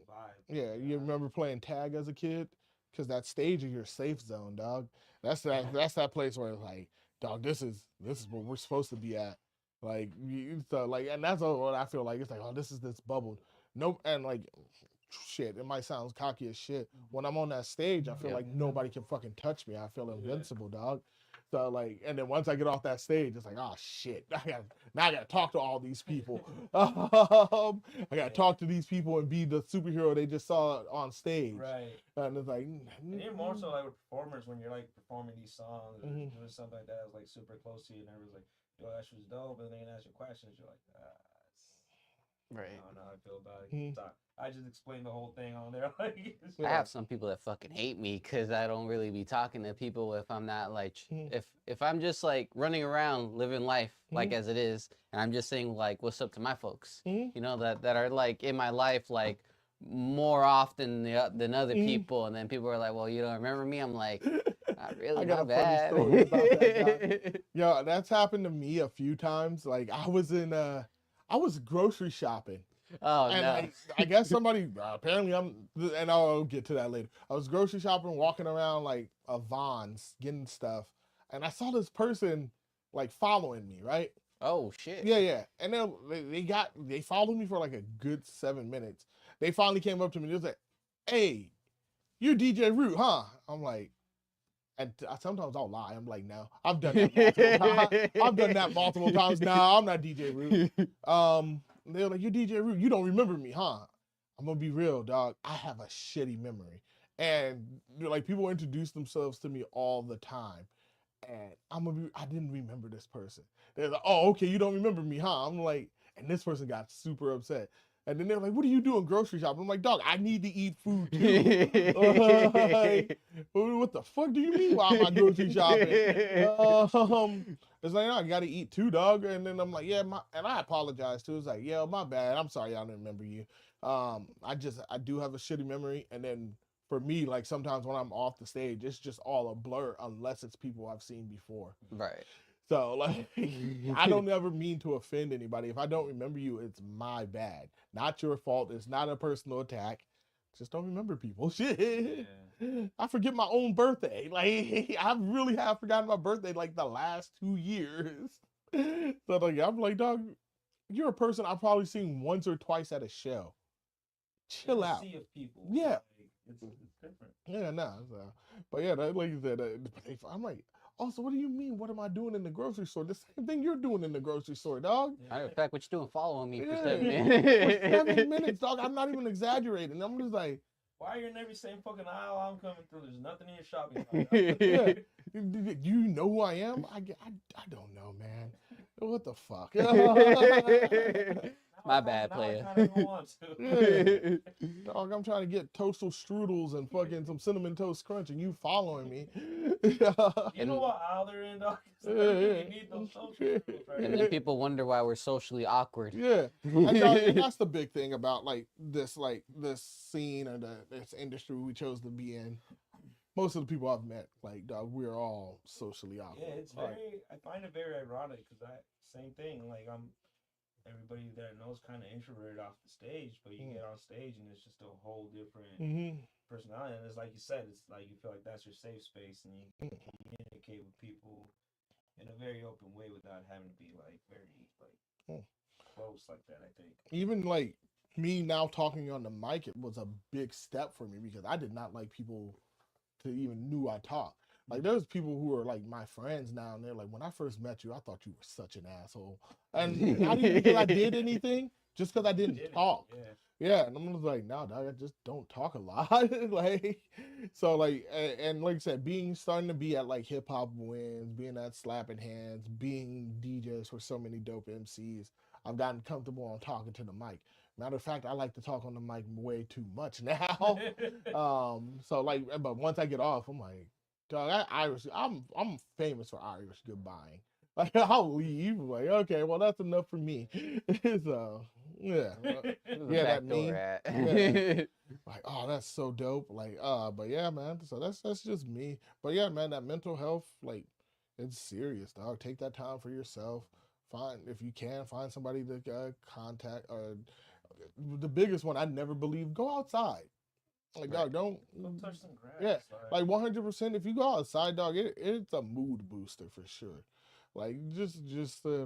vibe. Yeah, you remember playing tag as a kid? Because that stage is your safe zone, dog. That's that place where it's like, dog, this is where we're supposed to be at. Like, so like, and that's what I feel like. It's like, oh, this bubble. No, and like, shit, it might sound cocky as shit. When I'm on that stage, I feel like nobody can fucking touch me. I feel invincible, dog. So like, and then once I get off that stage, it's like, oh shit, I gotta talk to all these people. I gotta talk to these people and be the superhero they just saw on stage. Right. And it's like, and even more so like with performers when you're like performing these songs or doing something like that, it's like super close to you and everyone's like, yo, that shit was dope, and then they ask you questions, you're like, right. I don't know how I feel about it. So I just explained the whole thing on there. Like, I have some people that fucking hate me because I don't really be talking to people if I'm not like, if I'm just like running around living life like as it is, and I'm just saying like what's up to my folks, you know, that are like in my life like more often than other people, and then people are like, well, you don't remember me? I'm like, not really, not bad. Funny story about that, yo, that's happened to me a few times. Like I was grocery shopping. Oh, and no. I guess somebody, apparently and I'll get to that later. I was grocery shopping, walking around like a Vons, getting stuff. And I saw this person like following me, right? Oh, shit. Yeah. And then they followed me for like a good 7 minutes. They finally came up to me. They was like, hey, you're DJ Root, huh? I'm like, and sometimes I'll lie. I'm like, no, I've done that multiple times. I've done that multiple times. No, I'm not DJ Root. They're like, you're DJ Root. You don't remember me, huh? I'm gonna be real, dog. I have a shitty memory, and like people introduce themselves to me all the time, and I didn't remember this person. They're like, oh, okay, you don't remember me, huh? I'm like, and this person got super upset. And then they're like, what are you doing grocery shopping? I'm like, dog, I need to eat food too. Like, what the fuck do you mean why am I grocery shopping? It's like, no, I gotta eat too, dog. And then I'm like, yeah, and I apologize too. It's like, yeah, my bad. I'm sorry I don't remember you. I do have a shitty memory. And then for me, like sometimes when I'm off the stage, it's just all a blur unless it's people I've seen before. Right. So like, I don't ever mean to offend anybody. If I don't remember you, it's my bad. Not your fault. It's not a personal attack. Just don't remember people. Shit. Yeah. I forget my own birthday. Like I really have forgotten my birthday like the last 2 years. So like I'm like, dog, you're a person I've probably seen once or twice at a show. Chill out. Sea of people. Yeah. Like, it's different. Yeah, no. So, but yeah, like you said, I'm like, also, what do you mean? What am I doing in the grocery store? The same thing you're doing in the grocery store, dog. Matter of fact, what you doing following me for 7 minutes? For 7 minutes, dog. I'm not even exaggerating. I'm just like, why are you in every same fucking aisle I'm coming through? There's nothing in your shopping cart. Yeah. Do you know who I am? I don't know, man. What the fuck? My bad, player. Yeah. Dog, I'm trying to get toastal strudels and fucking some cinnamon toast crunch, and you following me. You know what aisle they're in, dog? You need those toast strudels, right? And then people wonder why we're socially awkward. Yeah, and that's the big thing about this scene or this industry we chose to be in. Most of the people I've met, like, dog, we're all socially awkward. Yeah, it's I find it very ironic because same thing. Like everybody that knows kind of introverted off the stage, but you get on stage and it's just a whole different personality. And it's like you said, it's like you feel like that's your safe space and you can communicate with people in a very open way without having to be like very close like that, I think. Even like me now talking on the mic, it was a big step for me because I did not like people to even knew I talked. Like there's people who are like my friends now, and they're like, when I first met you, I thought you were such an asshole, and not even because I did anything, just because I didn't talk. Yeah, and I'm just like, no, dog, I just don't talk a lot. Like, so like, and like I said, starting to be at like hip hop wins, being at Slapping Hands, being DJs for so many dope MCs, I've gotten comfortable on talking to the mic. Matter of fact, I like to talk on the mic way too much now. So like, but once I get off, I'm like, dog, I'm famous for Irish goodbying. Like I'll leave, like, okay, well that's enough for me. So yeah, that meme. Yeah. Like, oh, that's so dope. Like, but yeah, man. So that's just me. But yeah, man, that mental health, like, It's serious, dog. Take that time for yourself. If you can, find somebody to contact. Or the biggest one I never believed: go outside. Like, dog, don't Go touch some grass. yeah, like 100%. If you go outside, dog, it's a mood booster for sure. Like just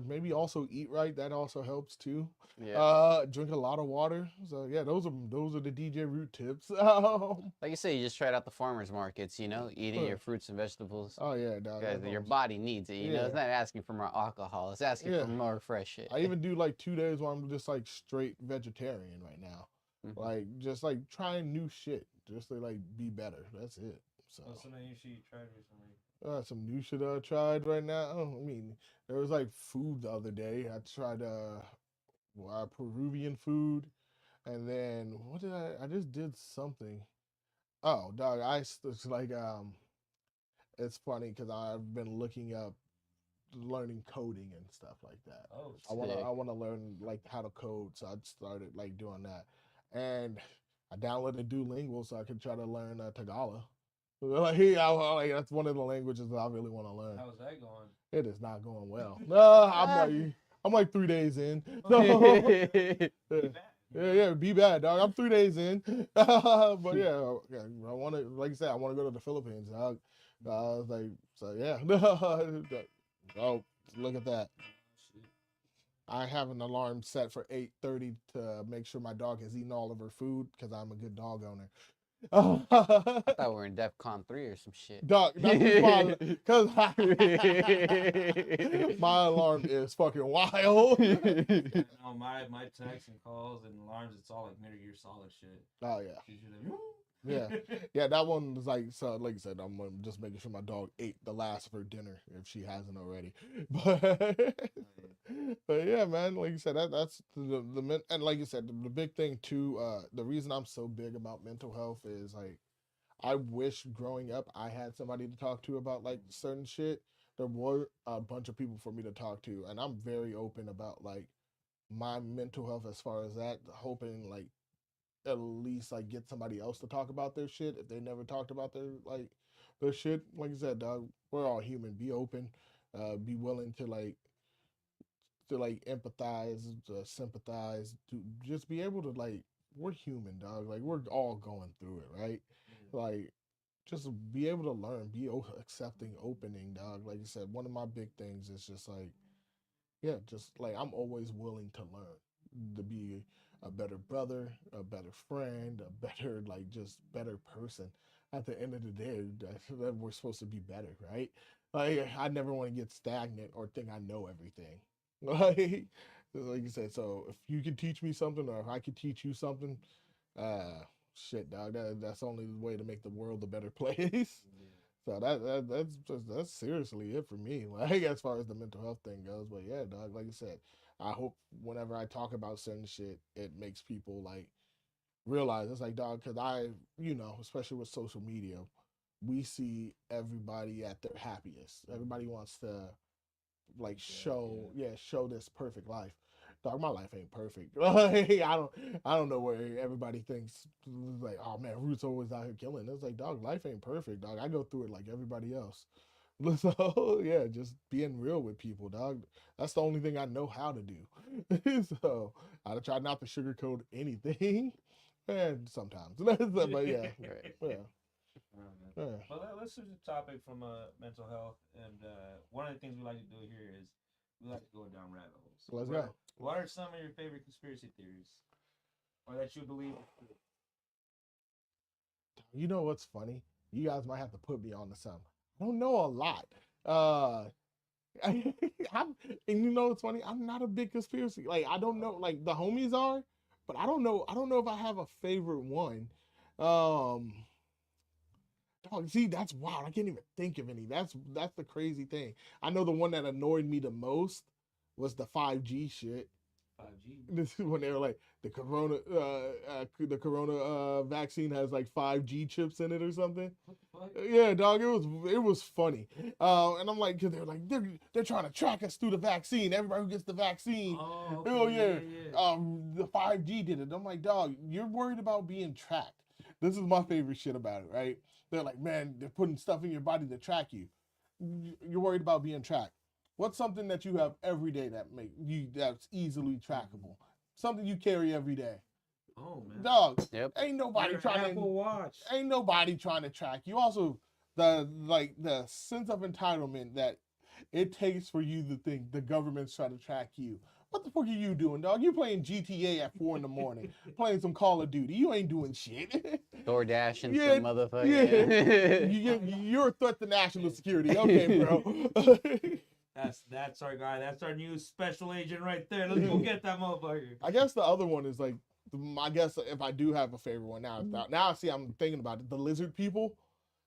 maybe also eat right. That also helps too. Yeah. Drink a lot of water. So yeah, those are the DJ Root tips. Like you say, you just tried out the farmers markets. You know, eating your fruits and vegetables. Oh yeah, dog. Because your body needs it. You know, it's not asking for more alcohol. It's asking for more fresh shit. I even do like 2 days where I'm just like straight vegetarian right now. Like just like trying new shit, just to like be better. That's it. So. What's some new shit you tried recently? Some new shit I tried right now. I mean, there was like food the other day. I tried Peruvian food, and then what did I just did something. Oh, dog! It's like it's funny because I've been looking up, learning coding and stuff like that. Oh, I wanna learn like how to code, so I started like doing that, and I downloaded Duolingo so I could try to learn Tagalog. Like, that's one of the languages that I really want to learn. How's that going? It is not going well. I'm like 3 days in. So, yeah, be bad, dog. I'm 3 days in. But yeah, I want to, like I said, I want to go to the Philippines, dog. I was like, so yeah. Oh, look at that. I have an alarm set for 8:30 to make sure my dog has eaten all of her food because I'm a good dog owner. I thought we were in DEFCON 3 or some shit. Dog, that's because my alarm is fucking wild. No, my texts and calls and alarms, it's all like Metal Gear Solid shit. Oh yeah. Yeah, that one was like, so like I said, I'm just making sure my dog ate the last of her dinner if she hasn't already. But yeah, man, like you said, that's the and like you said, the big thing too. The reason I'm so big about mental health is like, I wish growing up I had somebody to talk to about like certain shit. There were a bunch of people for me to talk to, and I'm very open about like my mental health as far as that. Hoping like at least like get somebody else to talk about their shit if they never talked about their shit. Like I said, dog, we're all human. Be open, be willing to empathize, to sympathize, to just be able to like, we're human, dog. Like we're all going through it, right? Like just be able to learn, be accepting, opening, dog. Like you said, one of my big things is just like, yeah, just like I'm always willing to learn, to be a better brother, a better friend, a better like just better person. At the end of the day, that we're supposed to be better, right? Like I never want to get stagnant or think I know everything. Like you said, so if you can teach me something or if I can teach you something, shit, dog, that's the only way to make the world a better place. So that's seriously it for me. Like as far as the mental health thing goes, but yeah, dog, like I said, I hope whenever I talk about certain shit, it makes people like realize it's like, dog, because especially with social media, we see everybody at their happiest. Everybody wants to like show this perfect life. Dog, my life ain't perfect. I don't know where everybody thinks like, oh man, Root's always out here killing. It's like, dog, life ain't perfect, dog. I go through it like everybody else. So yeah, just being real with people, dog. That's the only thing I know how to do. So I try not to sugarcoat anything, and sometimes, but yeah, yeah. Well, let's switch the topic from mental health, and one of the things we like to do here is we like to go down rabbit holes. So let's go. What are some of your favorite conspiracy theories, or that you believe? You know what's funny? You guys might have to put me on to something. I don't know a lot. And you know what's funny? I'm not a big conspiracy. Like I don't know. Like the homies are, but I don't know. I don't know if I have a favorite one. Dog, see, that's wild. I can't even think of any. That's the crazy thing. I know the one that annoyed me the most was the 5G shit. 5G. This is when they were like the corona vaccine has like 5G chips in it or something. What the fuck? Yeah, dog, it was funny. And I'm like, cause they're like they're trying to track us through the vaccine. Everybody who gets the vaccine. Oh, okay, yeah. The 5G did it. I'm like, dog, you're worried about being tracked. This is my favorite shit about it, right? They're like, man, they're putting stuff in your body to track you. you're worried about being tracked. What's something that you have every day that's easily trackable? Something you carry every day. Oh man. Dog. Yep. Ain't nobody trying Apple Watch. Ain't nobody trying to track you. Also, the sense of entitlement that it takes for you to think the government's trying to track you. What the fuck are you doing, dog? You playing GTA at 4 in the morning, playing some Call of Duty. You ain't doing shit. DoorDash and Yeah, some motherfucker. You're a threat to national security. Okay, bro. That's our guy. That's our new special agent right there. Let's go get that motherfucker. I guess the other one is like, I guess if I do have a favorite one now, I see I'm thinking about it. The lizard people.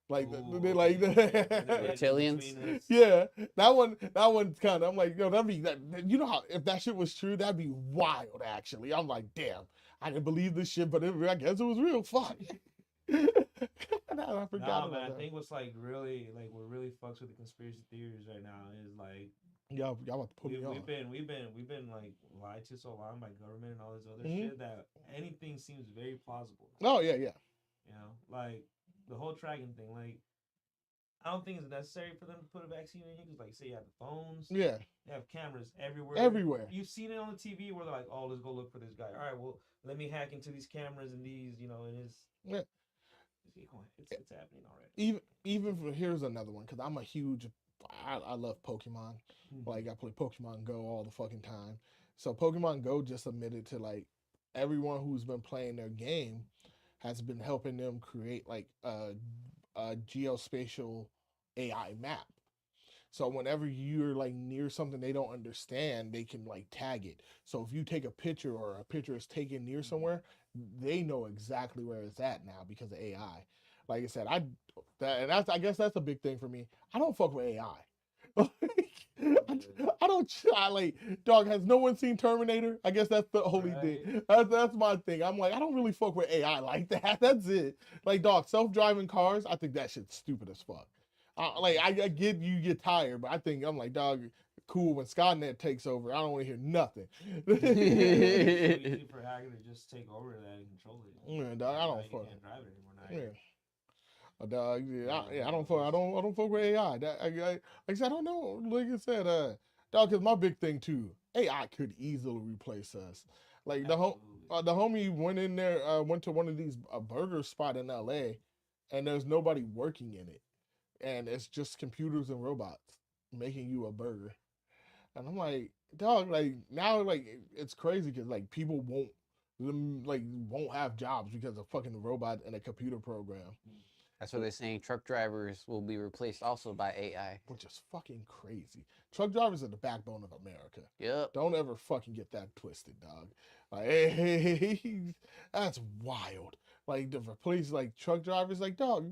Like they like the reptilians. Yeah, that one's kind of. I'm like, yo, that'd be that. You know how if that shit was true, that'd be wild. Actually, I'm like, damn, I didn't believe this shit, but I guess it was real. Fuck. I forgot. Man, I think what's like really like what really fucks with the conspiracy theories right now is like y'all about to put me on. We've been like lied to so long by government and all this other shit that anything seems very plausible. Oh yeah. You know, like. The whole tracking thing, like, I don't think it's necessary for them to put a vaccine in you because, like, say you have the phones. Yeah. They have cameras everywhere. Everywhere. You've seen it on the TV where they're like, oh, let's go look for this guy. All right, well, let me hack into these cameras and these, you know, and it's happening already. Even for, here's another one because I'm a huge, I love Pokemon. Like, I play Pokemon Go all the fucking time. So Pokemon Go just admitted to, like, everyone who's been playing their game has been helping them create like a geospatial AI map. So whenever you're like near something they don't understand, they can like tag it. So if you take a picture or a picture is taken near somewhere, they know exactly where it's at now because of AI. Like I said, I guess that's a big thing for me. I don't fuck with AI. I don't like, dog, has no one seen Terminator? I guess that's the only thing. That's my thing. I'm like, I don't really fuck with AI like that. That's it. Like, dog, self-driving cars, I think that shit's stupid as fuck. I get you get tired, but I'm like, dog, cool when Skynet takes over. I don't want to hear nothing. It's so easy for hackers to just take over that and control it. Yeah, dog, I don't fuck. You can't drive it anymore now. Yeah. Dog, I don't fuck with AI. Like I said, I don't know. Like I said, dog, cause my big thing too, AI could easily replace us. Like the homie went in there, went to one of these burger spot in LA, and there's nobody working in it, and it's just computers and robots making you a burger. And I'm like, dog, like now, like it's crazy because like people won't have jobs because of fucking robot and a computer program. That's what they're saying. Truck drivers will be replaced also by AI. Which is fucking crazy. Truck drivers are the backbone of America. Yep. Don't ever fucking get that twisted, dog. Like, hey, that's wild. Like, to replace, like, truck drivers, like, dog,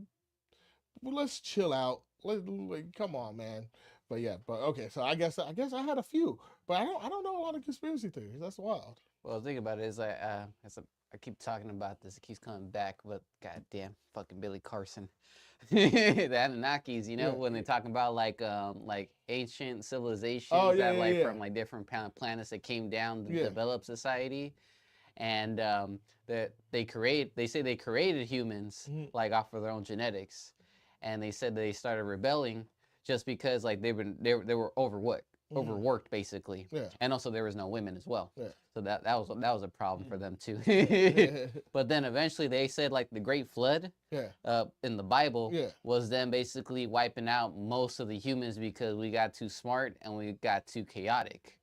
well, let's chill out. Like, come on, man. But yeah, okay, so I guess I had a few. But I don't know a lot of conspiracy theories. That's wild. Well, the thing about it is I keep talking about this. It keeps coming back, but goddamn, fucking Billy Carson, the Anunnakis. You know when they're talking about like ancient civilizations from like different planets that came down to develop society, and that they say they created humans like off of their own genetics, and they said they started rebelling just because like they were overworked basically, and also there was no women as well. So that was a problem for them too. But then eventually they said like the Great Flood in the Bible was them basically wiping out most of the humans because we got too smart and we got too chaotic.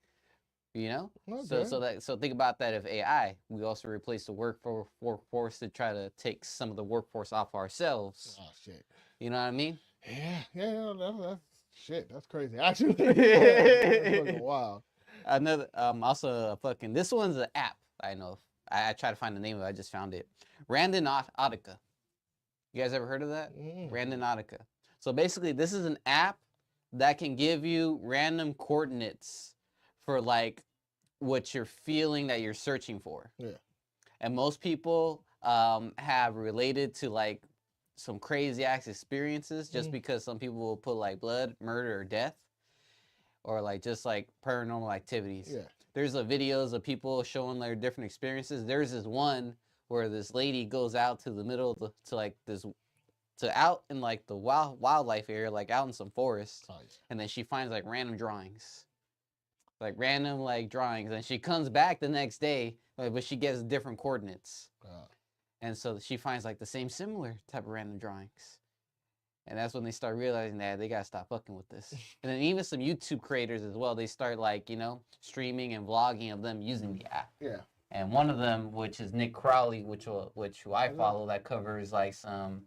You know? Okay. So think about that. If AI, we also replace the workforce to try to take some of the workforce off ourselves. Oh shit. You know what I mean? Yeah, that's shit. That's crazy. Actually, that's fucking wild. Another also fucking this one's an app. I know. I tried to find the name of it. I just found it. Randonautica. You guys ever heard of that? Randonautica. So basically, this is an app that can give you random coordinates for like what you're feeling that you're searching for. Yeah. And most people have related to like some crazy ass experiences just because some people will put like blood, murder, or death, or like just like paranormal activities. Yeah. There's videos of people showing their different experiences. There's this one where this lady goes out to the middle of to to out in like the wildlife area, like out in some forest, Nice. and then she finds like random drawings, and she comes back the next day, but she gets different coordinates, and so she finds like the same similar type of random drawings. And that's when they start realizing that they gotta stop fucking with this. And then even some YouTube creators as well, they start like, streaming and vlogging of them using the app. Yeah. And one of them, which is Nick Crowley, which I follow, that covers like some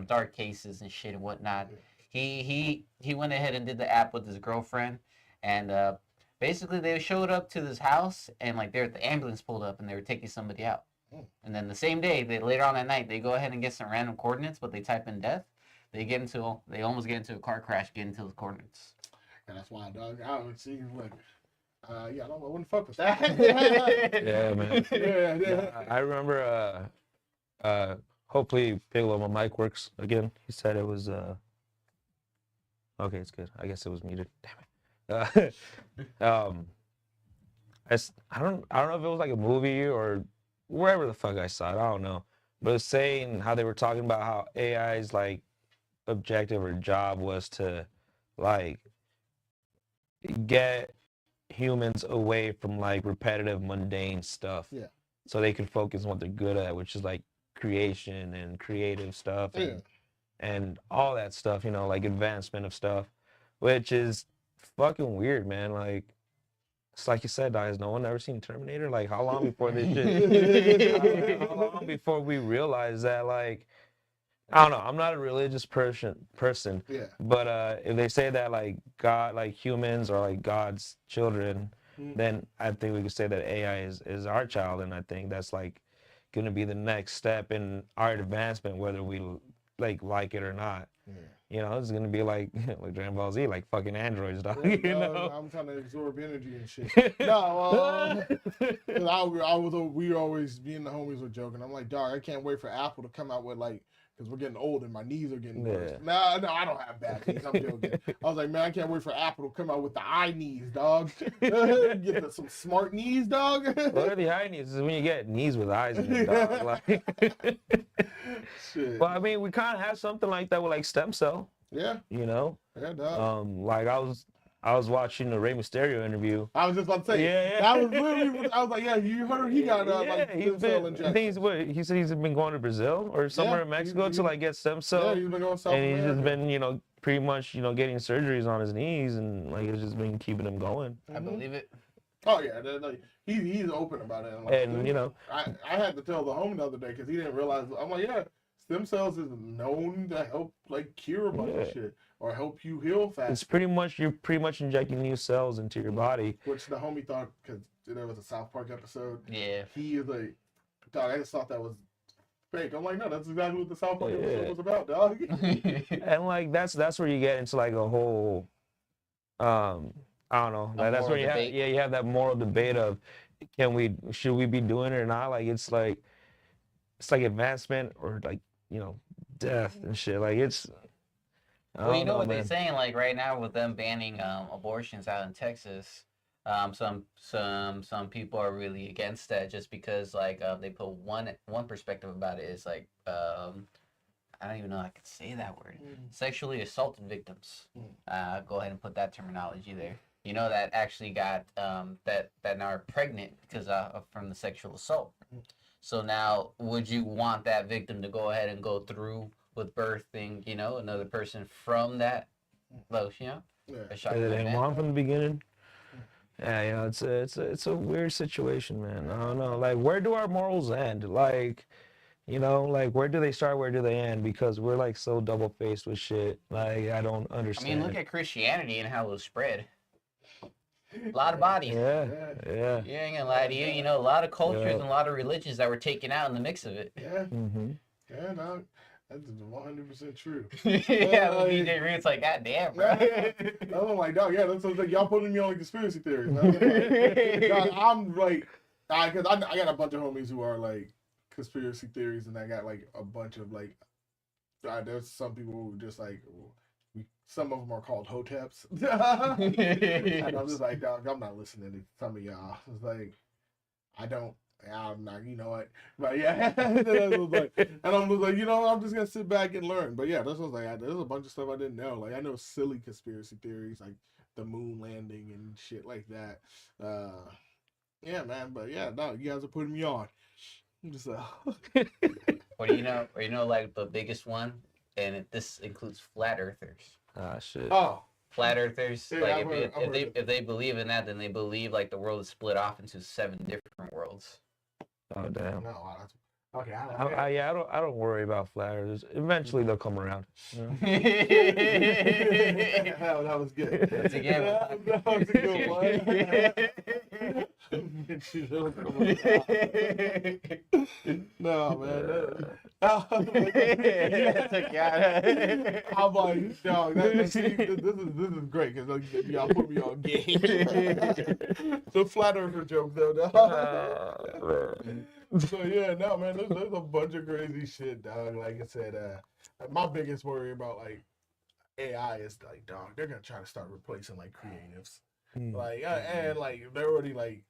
dark cases and shit and whatnot. Yeah. He went ahead and did the app with his girlfriend, and basically they showed up to this house, and like the ambulance pulled up and they were taking somebody out. And then the same day, later on that night, they go ahead and get some random coordinates, but they type in death. They almost get into a car crash, get into those coordinates. And that's why, dog, I would see, like, I wouldn't fuck with that. Yeah, man. Yeah. I remember, hopefully Bigelow, my mic works again. He said it was, okay, it's good. I guess it was muted. Damn it. I don't know if it was like a movie or wherever the fuck I saw it. I don't know. But it was saying how they were talking about how AI's like objective or job was to like get humans away from like repetitive mundane stuff, so they can focus on what they're good at, which is like creation and creative stuff and all that stuff, like advancement of stuff, which is fucking weird, man. Like, it's like you said, has no one ever seen Terminator? Like, how long before this shit how long before we realize that, like, I don't know. I'm not a religious person. But if they say that like God, like humans are like God's children, then I think we could say that AI is our child, and I think that's like gonna be the next step in our advancement, whether we like it or not. It's gonna be like Dragon Ball Z, like fucking androids, dog. I'm trying to absorb energy and shit. No, we always, me and the homies were joking. I'm like, dog, I can't wait for Apple to come out with like. Because we're getting old and my knees are getting worse. No, I don't have bad knees. I'm joking. I was like, man, I can't wait for Apple to come out with the eye knees, dog. Get some smart knees, dog. What are the eye knees? This is when you get knees with eyes in it, dog. Like, shit. Well, I mean, we kind of have something like that with like stem cell. Yeah. Yeah, dog. Like I was watching the Rey Mysterio interview. I was just about to say, that was literally, I was like, yeah, you heard he got stem cell injection. I think he said he's been going to Brazil or somewhere in Mexico to like get stem cell. Yeah, he's been going South and he's America. just been, pretty much, getting surgeries on his knees, and like it's just been keeping him going. I believe it. Oh yeah, like, he's open about it. And I had to tell the homie the other day because he didn't realize. I'm like, yeah, stem cells is known to help like cure a bunch of shit. Or help you heal fast. It's you're pretty much injecting new cells into your body. Which the homie thought, because there was a South Park episode. Yeah. He is like, dog, I just thought that was fake. I'm like, no, that's exactly what the South Park episode was about, dog. And like that's where you get into like a whole, I don't know. Like, that's where you have that moral debate of, should we be doing it or not? Like it's like advancement or like death and shit. Like it's. Well, you know what they're saying, like right now with them banning abortions out in Texas, some people are really against that just because like they put one perspective about it is like I don't even know if I could say that word. Sexually assaulted victims. Go ahead and put that terminology there. That actually got that now are pregnant because from the sexual assault. So now, would you want that victim to go ahead and go through with birthing, another person from that close, They didn't want from the beginning. Yeah, it's a weird situation, man. I don't know. Like, where do our morals end? Like, like where do they start? Where do they end? Because we're like so double faced with shit. Like, I don't understand. I mean, look at Christianity and how it was spread. A lot of bodies. Yeah. You ain't gonna lie to you. A lot of cultures and a lot of religions that were taken out in the mix of it. Yeah. Yeah, no. That's 100% true. Yeah, with DJ Root's like, God damn, bro. I'm like, dog, yeah, that's like y'all putting me on like conspiracy theories. I'm like, because I got a bunch of homies who are like conspiracy theories, and I got like a bunch of like, there's some people who just like, some of them are called hoteps. And I'm just like, dog, I'm not listening to some of y'all. It's like, I don't I'm not, you know what? But yeah, and I'm like, you know, I'm just gonna sit back and learn. But yeah, that's what I was like. There's a bunch of stuff I didn't know. Like I know silly conspiracy theories, like the moon landing and shit like that. Yeah, man. But yeah, no, you guys are putting me on. I'm just Or you know, like the biggest one, and this includes flat earthers. Ah, shit. Oh. Flat earthers, Yeah, like I've heard if they believe in that, then they believe like the world is split off into 7 different worlds. Oh, damn. No, okay. I don't worry about flat earthers. Eventually they'll come around. You know? that was good. That's a game. That was a good one. No, man. I'm like, dog, this is great because like, y'all put me on game. The flat earther joke, though, dog. So yeah, no, man, there's a bunch of crazy shit, dog. Like I said, my biggest worry about like AI is like, dog, they're gonna try to start replacing like creatives, like and like they're already like,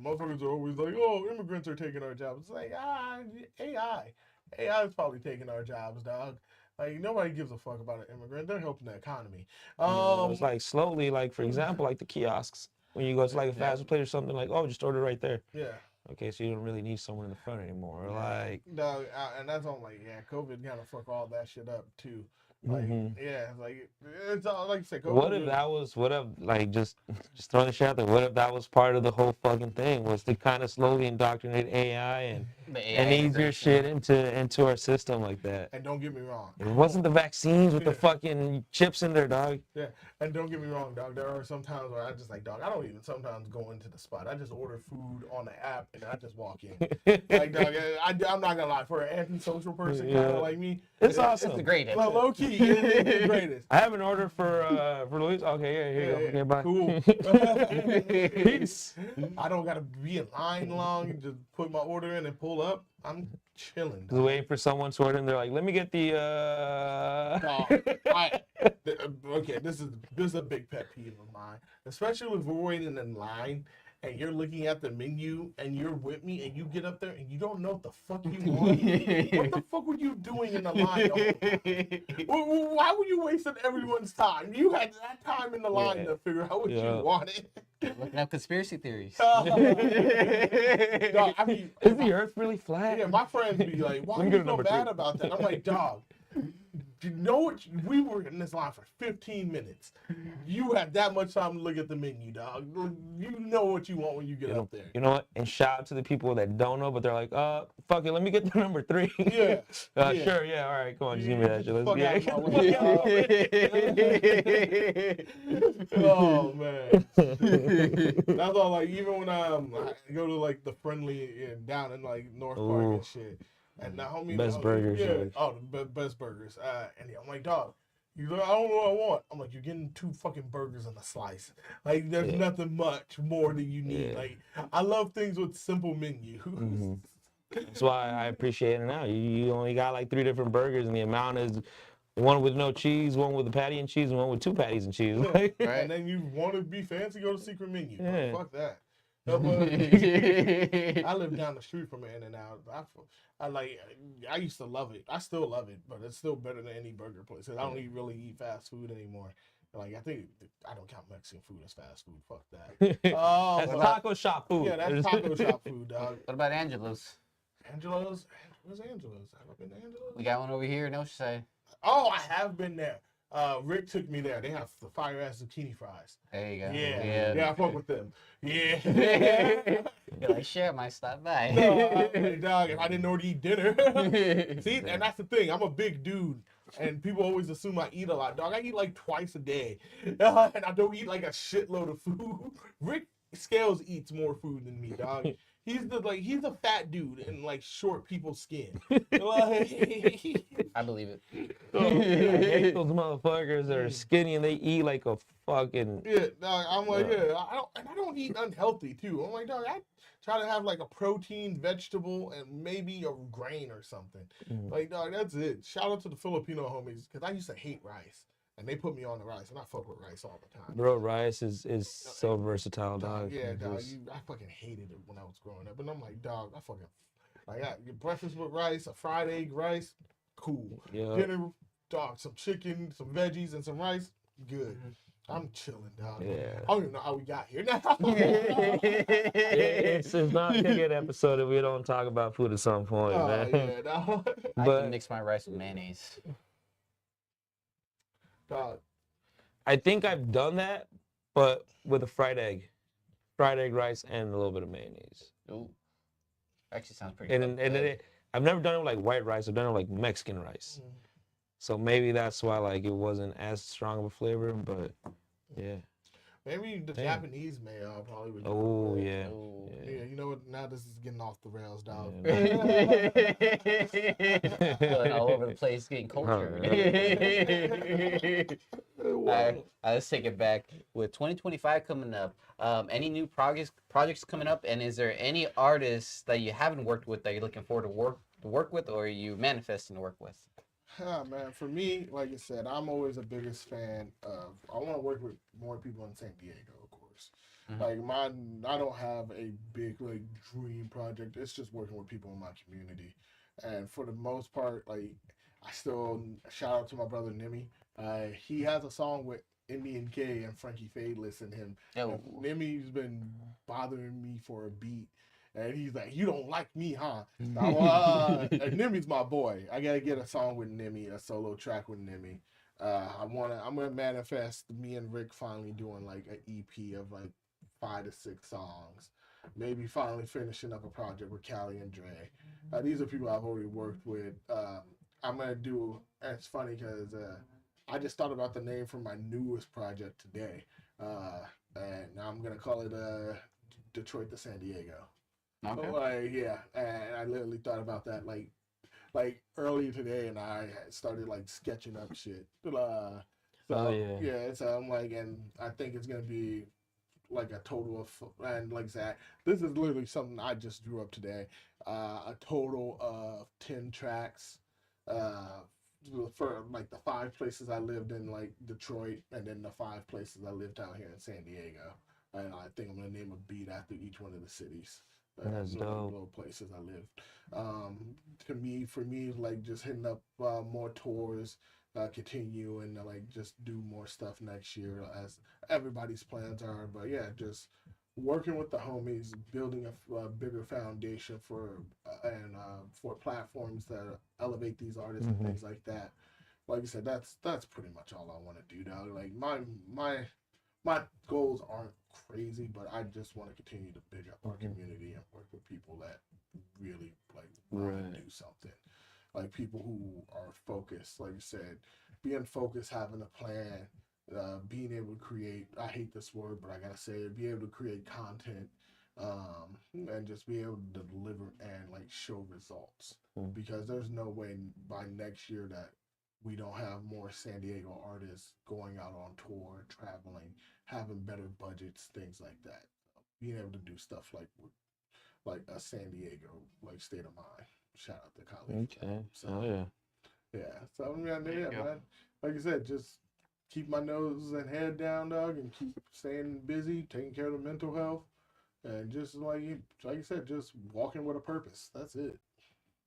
motherfuckers are always like, oh, immigrants are taking our jobs. It's like AI is probably taking our jobs, dog. Like nobody gives a fuck about an immigrant. They're helping the economy. It's like slowly, like for example, like the kiosks. When you go to like a fast food place or something, like, oh, just order right there. Yeah. Okay, so you don't really need someone in the front anymore. Like, no, and that's all like, yeah, COVID kind of fuck all that shit up too. Like, yeah, like it's all like you said. What if that was? What if like just throwing the shit out there? What if that was part of the whole fucking thing? Was to kind of slowly indoctrinate AI and ease your shit into our system like that? And don't get me wrong, it wasn't the vaccines with the fucking chips in there, dog. Yeah, and don't get me wrong, dog. There are some times where I just like, dog, I don't even sometimes go into the spot. I just order food on the app and I just walk in. Like, dog, I'm not gonna lie, for an antisocial person kind of like me, it's awesome. It's the greatest. Low key, it's the greatest. I have an order for Luis. Okay, yeah, here you go. Okay, bye. Cool. Peace. I don't gotta be in line long. Just put my order in and pull up. I'm chilling. Just waiting for someone to order, and they're like, "Let me get the." Okay, this is a big pet peeve of mine, especially if we're waiting in line and you're looking at the menu and you're with me and you get up there and you don't know what the fuck you want. What the fuck were you doing in the line the whole time? Why were you wasting everyone's time? You had that time in the line to figure out what you wanted. Looking up conspiracy theories. Dog, I mean, is the Earth really flat? Yeah, my friends be like, "Why are you so bad about that?" I'm like, "Dog, you know what? We were in this line for 15 minutes. You had that much time to look at the menu, dog. You know what you want when you get up there." You know what? And shout out to the people that don't know, but they're like, fuck it, let me get the number 3. Yeah. Sure, yeah, all right, come on, just give me that shit. Let's Oh man. That's all. Like even when I go to like the Friendly down in like North Park and shit. And the homie, best burgers. Yeah. Oh, the best burgers. And I'm like, dog, he's like, I don't know what I want. I'm like, you're getting 2 fucking burgers and a slice. Like, there's nothing much more that you need. Yeah. Like, I love things with simple menus. That's why I appreciate it now. You only got like 3 different burgers, and the amount is one with no cheese, one with a patty and cheese, and one with 2 patties and cheese. Right. And then you want to be fancy, go to secret menu. Yeah. Fuck that. I live down the street from In-N-Out. I used to love it. I still love it, but it's still better than any burger place. I don't really eat fast food anymore. Like I don't count Mexican food as fast food. Fuck that. That's taco shop food. Yeah, that's taco shop food, dog. What about Angelo's? Angelo's? Where's Angelo's? Have I been to Angelo's? We got one over here in Oceanside. Oh, I have been there. Rick took me there. They have the fire ass zucchini fries. There you go. Yeah, I fuck with them. Yeah. You're like, share, might stop by. No, dog, if I didn't know to eat dinner. See, and that's the thing. I'm a big dude, and people always assume I eat a lot. Dog, I eat like twice a day, and I don't eat like a shitload of food. Rick Scales eats more food than me, dog. He's a fat dude in like short people's skin. I believe it. I hate those motherfuckers that are skinny and they eat like a fucking. Yeah, dog, I'm like, I don't eat unhealthy too. I'm like, dog, I try to have like a protein, vegetable, and maybe a grain or something. Like, dog, that's it. Shout out to the Filipino homies, because I used to hate rice. and they put me on the rice, and I fuck with rice all the time. Bro, rice is so versatile, Dog, dog. yeah, dog. Just- I fucking hated it when I was growing up, and I'm like, dog, I fucking like your breakfast with rice, a fried egg rice, cool. Yeah. Dinner, dog, some chicken, some veggies, and some rice, good. I'm chilling, dog. Yeah. I don't even know how we got here now. It's not a good episode if we don't talk about food at some point, Oh, man. yeah, dog. I But can mix my rice with mayonnaise. Dog. I think I've done that, but with a fried egg rice, and a little bit of mayonnaise. Ooh, actually sounds pretty. And good. I've never done it with like white rice. I've done it with like Mexican rice. So maybe that's why like it wasn't as strong of a flavor, but yeah. Maybe the Damn. Japanese mayo probably would. Oh yeah. Ooh. Yeah, you know what? Now this is getting off the rails, dog. Feeling all over the place, getting cultured. Let's take it back. With 2025 coming up, any new projects coming up, and is there any artists that you haven't worked with that you're looking forward to work with, or are you manifesting to work with? Man, for me, like I said, I'm always a biggest fan of. I want to work with more people in San Diego, of course. Like I don't have a big like dream project. It's just working with people in my community, and for the most part, like I still shout out to my brother Nimi. He has a song with Indian K and Frankie Fadeless in him. Oh. Nimi's been bothering me for a beat. And he's like, "You don't like me, huh?" Nimi's my boy. I gotta get a song with Nimi, a solo track with Nimi. I'm gonna manifest me and Rick finally doing like an EP of like 5 to 6 songs. Maybe finally finishing up a project with Callie and Dre. These are people I've already worked with. I'm gonna do. And it's funny because I just thought about the name for my newest project today, and I'm gonna call it Detroit to San Diego. Okay. Like, yeah, and I literally thought about that like earlier today, and I started like sketching up shit. So so I'm like, and I think it's gonna be like a total of, and like that. This is literally something I just drew up today. A total of 10 tracks. For like the 5 places I lived in, like Detroit, and then the 5 places I lived out here in San Diego. And I think I'm gonna name a beat after each one of the cities. That's dope. Little places I lived. For me, like just hitting up more tours, continue and like just do more stuff next year as everybody's plans are. But yeah, just working with the homies, building a bigger foundation for platforms that elevate these artists and things like that. Like I said, that's pretty much all I want to do, dog. Like my goals aren't crazy, but I just want to continue to big up our community and work with people that really like want to do something. Like people who are focused, like you said, being focused, having a plan, being able to create. I hate this word, but I gotta say it. Be able to create content, and just be able to deliver and like show results. Because there's no way by next year that we don't have more San Diego artists going out on tour, traveling, having better budgets, things like that. Being able to do stuff like a San Diego like state of mind. Shout out to Kali. Okay. So, yeah. So man, like I said, just keep my nose and head down, dog, and keep staying busy, taking care of the mental health, and just like you said, just walking with a purpose. That's it.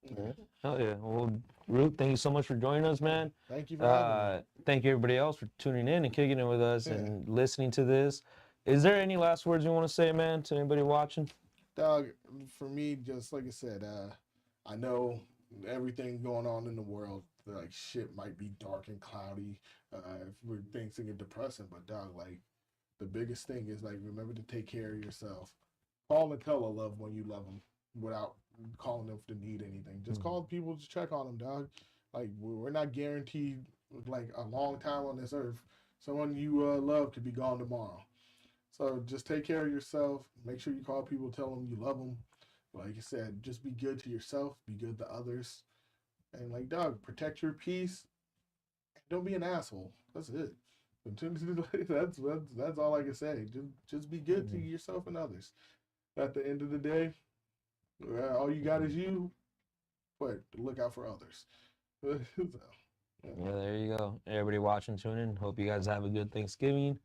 Yeah. Hell yeah. Well, Root, thank you so much for joining us, man. Thank you for having me. Thank you everybody else for tuning in and kicking it with us and listening to this. Is there any last words you want to say, man, to anybody watching? Dog, for me, just like I said, I know everything going on in the world, like shit might be dark and cloudy, things can get depressing, but dog, like the biggest thing is like remember to take care of yourself. Call and tell a loved one you love them without calling them to need anything. Just call people to check on them, dog. Like we're not guaranteed like a long time on this earth. Someone you love could be gone tomorrow. So just take care of yourself. Make sure you call people, tell them you love them. Like I said, just be good to yourself, be good to others, and like dog, protect your peace. Don't be an asshole. That's it. That's all I can say. Just be good to yourself and others. At the end of the day, all you got is you, but look out for others. So, Yeah, there you go. Everybody watching, tuning. Hope you guys have a good Thanksgiving.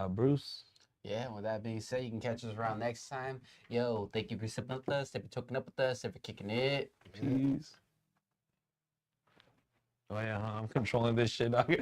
Bruce. Yeah, with that being said, you can catch us around next time. Yo, thank you for sipping with us, thank you for talking up with us, thank you for kicking it. Peace. Oh yeah, I'm controlling this shit, dog.